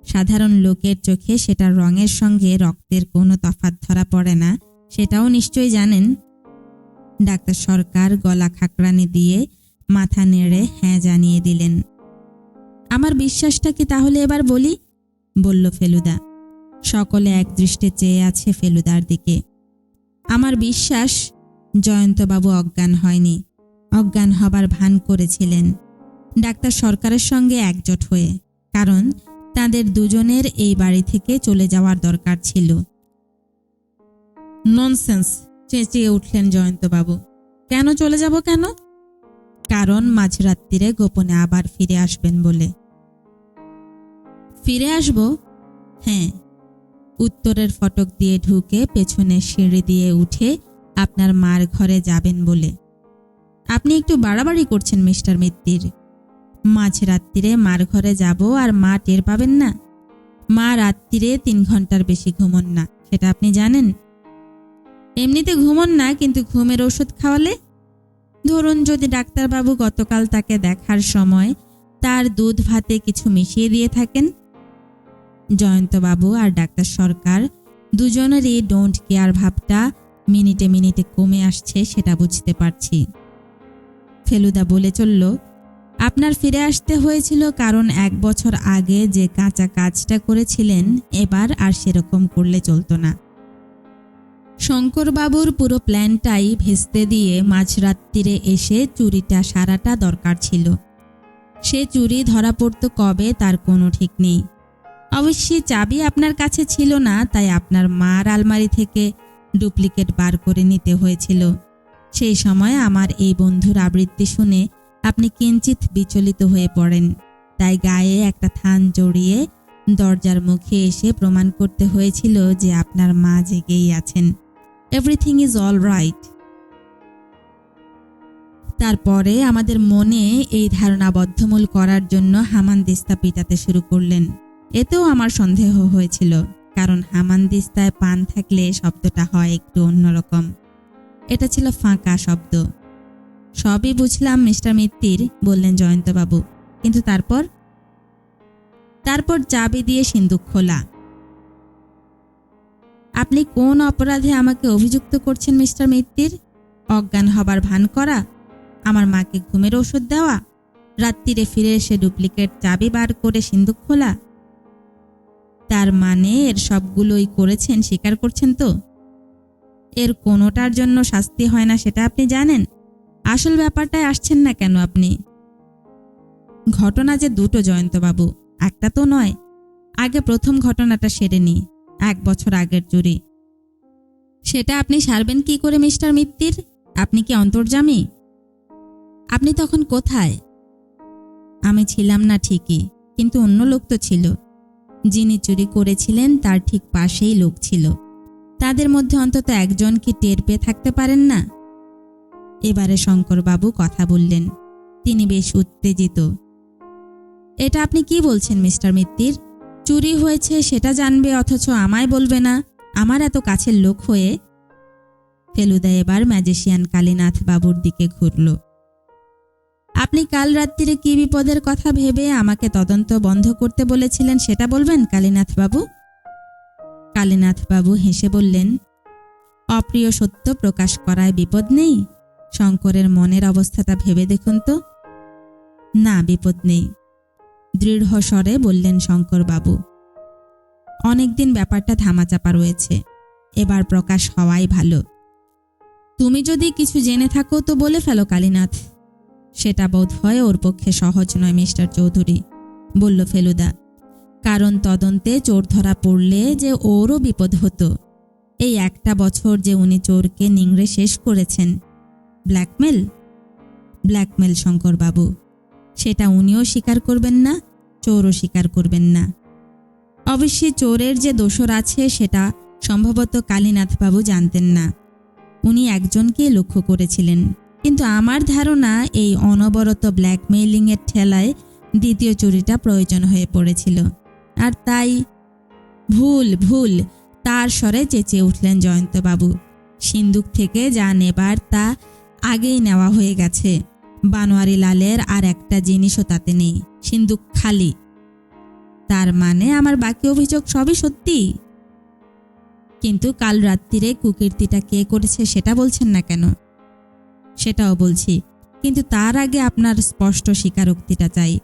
সাধারণ লোকের চোখে সেটার রঙের সঙ্গে রক্তের কোনো তফাৎ ধরা পড়ে না, সেটাও নিশ্চয়ই জানেন। ডাক্তার সরকার গলা খাকরানি দিয়ে মাথা নেড়ে হ্যাঁ জানিয়ে দিলেন। আমার বিশ্বাসটা কি তাহলে এবার বলি, বলল ফেলুদা। সকলে একদৃষ্টে চেয়ে আছে ফেলুদার দিকে। আমার বিশ্বাস জয়ন্তবাবু অজ্ঞান হয়নি, অজ্ঞান হবার ভান করেছিলেন ডাক্তার সরকারের সঙ্গে একজোট হয়ে, কারণ তাদের দুজনের এই বাড়ি থেকে চলে যাওয়ার দরকার ছিল। ননসেন্স, চেঁচিয়ে উঠলেন জয়ন্তবাবু। কেন চলে যাব কেন? কারণ মাঝরাত্রিরে গোপনে আবার ফিরে আসবেন বলে। ফিরে আসব? হ্যাঁ, উত্তরের ফটক দিয়ে ঢুকে পেছনের সিঁড়ি দিয়ে উঠে আপনার মার ঘরে যাবেন বলে। আপনি একটু বাড়াবাড়ি করছেন মিস্টার মিত্তির। মাঝরাত্রিরে মার ঘরে যাব আর মা টের পাবেন না? মা রাত্রিরে 3 ঘন্টার বেশি ঘুমন না, সেটা আপনি জানেন। এমনিতে ঘুমন না, কিন্তু ঘুমের ওষুধ খাওয়ালে? ধরুন যদি ডাক্তারবাবু গতকাল তাকে দেখার সময় তার দুধ ভাতে কিছু মিশিয়ে দিয়ে থাকেন। জয়ন্তবাবু আর ডাক্তার সরকার দুজনেরই ডোন্ট কেয়ার ভাবটা মিনিটে মিনিটে কমে আসছে, সেটা বুঝতে পারছি। ফেলুদা বলে চলল, আপনার ফিরে আসতে হয়েছিল কারণ 1 বছর আগে যে কাঁচা কাজটা করেছিলেন এবার আর সেরকম করলে চলতো না। শঙ্করবাবুর পুরো প্ল্যানটাই ভেস্তে দিয়ে মাঝরাত্রিরে এসে চুরিটা সারাটা দরকার ছিল। সে চুরি ধরা পড়ত কবে তার কোনো ঠিক নেই। অবশ্যই চাবি আপনার কাছে ছিল না, তাই আপনার মার আলমারি থেকে ডুপ্লিকেট বার করে নিতে হয়েছিল। সেই সময় আমার এই বন্ধুর আবৃত্তি শুনে আপনি কিঞ্চিত বিচলিত হয়ে পড়েন, তাই গায়ে একটা থান জড়িয়ে দরজার মুখে এসে প্রমাণ করতে হয়েছিল যে আপনার মা জেগেই আছেন। Everything is all right. তারপরে আমাদের মনে এই ধারণা বদ্ধমূল করার জন্য হামানদিস্তা পিটাতে শুরু করলেন। এতেও আমার সন্দেহ হয়েছিল, কারণ হামানদিস্তায় পান থাকলে শব্দটা হয় একটু অন্যরকম। এটা ছিল ফাঁকা শব্দ। সবই বুঝলাম মিস্টার মিত্তির, বললেন জয়ন্তবাবু, কিন্তু তারপর চাবি দিয়ে সিন্দুক খোলা। আপনি কোন অপরাধে আমাকে অভিযুক্ত করছেন মিস্টার মিত্তির? অজ্ঞান হবার ভান করা? আমার মাকে ঘুমের ওষুধ দেওয়া, রাত্রিরে ফিরে এসে ডুপ্লিকেট চাবি বার করে সিন্দুক খোলা। তার মানে এর সবগুলোই করেছেন, স্বীকার করছেন তো? এর কোনোটার জন্য শাস্তি হয় না সেটা আপনি জানেন। আসল ব্যাপারটায় আসছেন না কেন আপনি? ঘটনা যে দুটো জয়ন্তবাবু, একটা তো নয়। আগে প্রথম ঘটনাটা সেরে নি, 1 বছর আগের চুরি। সেটা আপনি সারবেন কি করে মিস্টার মিত্তির? আপনি কি অন্তর্যামী? আপনি তখন কোথায়? আমি ছিলাম না ঠিকই, কিন্তু অন্য লোক তো ছিল। যিনি চুরি করেছিলেন তার ঠিক পাশেই লোক ছিল। তাদের মধ্যে অন্তত একজন কি টের পেয়ে থাকতে পারেন না? এবারে শঙ্করবাবু কথা বললেন। তিনি বেশ উত্তেজিত। এটা আপনি কি বলছেন মিস্টার মিত্তির? চুরি হয়েছে সেটা জানবে অথচ আমায় বলবে না, আমার এত কাছের লোক হয়ে? ফেলুদা এবার ম্যাজিশিয়ান কালীনাথ বাবুর দিকে ঘুরল। আপনি কাল রাত্রিরে কি বিপদের কথা ভেবে আমাকে তদন্ত বন্ধ করতে বলেছিলেন সেটা বলবেন কালীনাথ বাবু? কালীনাথ বাবু হেসে বললেন, অপ্রিয় সত্য প্রকাশ করায় বিপদ নেই। শঙ্করের মনের অবস্থাটা ভেবে দেখুন তো। না, বিপদ নেই, দৃঢ় স্বরে বললেন শঙ্করবাবু। অনেকদিন ব্যাপারটা ধামাচাপা রয়েছে, এবার প্রকাশ হওয়াই ভালো। তুমি যদি কিছু জেনে থাকো তো বলে ফেলো কালীনাথ। সেটা বোধ হয় ওর পক্ষে সহজ নয় মিস্টার চৌধুরী, বলল ফেলুদা। কারণ তদন্তে চোর ধরা পড়লে যে ওরও বিপদ হতো। এই 1টা বছর যে উনি চোরকে নিংড়ে শেষ করেছেন। ব্ল্যাকমেল? ব্ল্যাকমেল শঙ্করবাবু। সেটা উনিও স্বীকার করবেন না, চোরও স্বীকার করবেন না। অবশ্যই চোরের যে দোসর আছে সেটা সম্ভবত কালীনাথবাবু জানতেন না। উনি একজনকেই লক্ষ্য করেছিলেন, কিন্তু আমার ধারণা এই অনবরত ব্ল্যাকমেইলিংয়ের ঠেলায় দ্বিতীয় চুরিটা প্রয়োজন হয়ে পড়েছিল। আর তাই ভুল ভুল, তার স্বরে চেঁচিয়ে উঠলেন জয়ন্তবাবু। সিন্দুক থেকে যা নেবার তা আগেই নেওয়া হয়ে গেছে। বানোয়ারি লালের আর একটা জিনিসও তাতে নেই, সিন্দুক খালি। তার মানে আমার বাকি অভিযোগ সবই সত্যি। কিন্তু কাল রাত্রিরে কুকীর্তিটা কে করেছে সেটা বলছেন না কেন? সেটাও বলছি, কিন্তু তার আগে আপনার স্পষ্ট স্বীকারোক্তিটা চাই।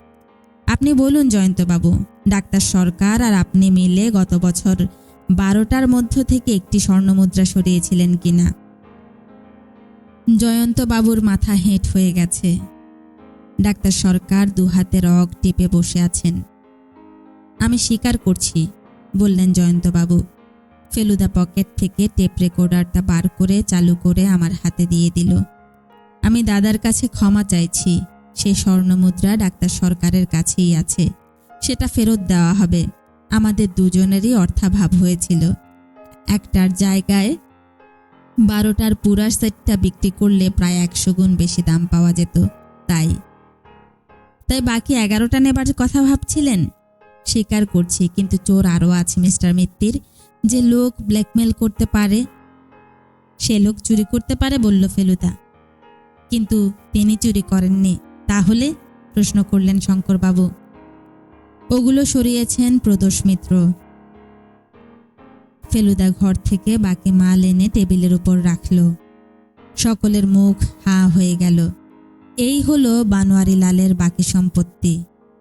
আপনি বলুন জয়ন্তবাবু, ডাক্তার সরকার আর আপনি মিলে গত বছর 12টার মধ্য থেকে একটি স্বর্ণমুদ্রা সরিয়েছিলেন কিনা? জয়ন্তবাবুর মাথা হেঁট হয়ে গেছে। ডাক্তার সরকার 2 হাতে রগ টিপে বসে আছেন। আমি স্বীকার করছি, বললেন জয়ন্তবাবু। ফেলুদা পকেট থেকে টেপ রেকর্ডারটা বার করে চালু করে আমার হাতে দিয়ে দিল। আমি দাদার কাছে ক্ষমা চাইছি। সেই স্বর্ণমুদ্রা ডাক্তার সরকারের কাছেই আছে, সেটা ফেরত দেওয়া হবে। আমাদের দুজনেরই অর্থাভাব হয়েছিল। একটার জায়গায় 12টার পুরা সেটটা বিক্রি করলে প্রায় 100 গুণ বেশি দাম পাওয়া যেত। তাই বাকি 11টা নেবার কথা ভাবছিলেন? স্বীকার করছি, কিন্তু চোর আরও আছে মিস্টার মিত্তির। যে লোক ব্ল্যাকমেল করতে পারে সে লোক চুরি করতে পারে, বলল ফেলুদা। কিন্তু তিনি চুরি করেননি। তাহলে? প্রশ্ন করলেন শঙ্করবাবু। ওগুলো সরিয়েছেন প্রদোষ মিত্র। ফেলুদা ঘর থেকে বাকি মাল এনে টেবিলের উপর রাখল। সকলের মুখ হাঁ হয়ে গেল। এই হলো বানোয়ারি লালের বাকি সম্পত্তি,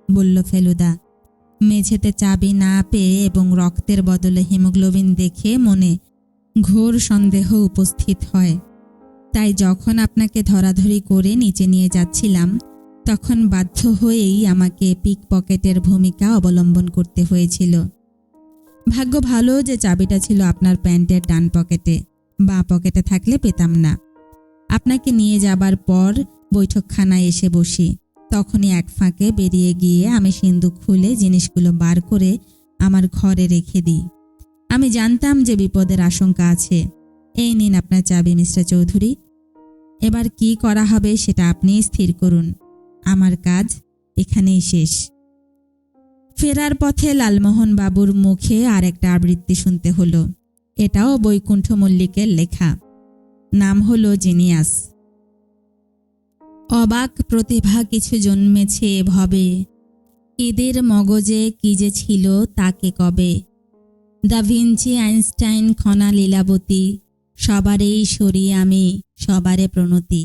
বলল ফেলুদা। মেঝেতে চাবি না পেয়ে এবং রক্তের বদলে হিমোগ্লোবিন দেখে মনে ঘোর সন্দেহ উপস্থিত হয়। তাই যখন আপনাকে ধরাধরি করে নিচে নিয়ে যাচ্ছিলাম তখন বাধ্য হয়েই আমাকে পিক পকেটের ভূমিকা অবলম্বন করতে হয়েছিল। ভাগ্য ভালো যে চাবিটা ছিল আপনার প্যান্টের ডান পকেটে, বাঁ পকেটে থাকলে পেতাম না। আপনাকে নিয়ে যাবার পর বৈঠকখানায় এসে বসি। তখনই এক ফাঁকে বেরিয়ে গিয়ে আমি সিন্দুক খুলে জিনিসগুলো বার করে আমার ঘরে রেখে দিই। আমি জানতাম যে বিপদের আশঙ্কা আছে। এই নিন আপনার চাবি মিস্টার চৌধুরী। এবার কি করা হবে সেটা আপনিই স্থির করুন। আমার কাজ এখানেই শেষ। ফেরার পথে লালমোহন বাবুর মুখে আর একটা আবৃত্তি শুনতে হলো। এটাও বৈকুণ্ঠ মল্লিকের লেখা। নাম হলো জিনিয়াস। অবাক প্রতিভা কিছু জন্মেছে ভবে, এদের মগজে কি যে ছিল তাকে কবে। Da Vinci, Einstein, Khana, Lilavati, সবারই সরি আমি, সবারে প্রণতি।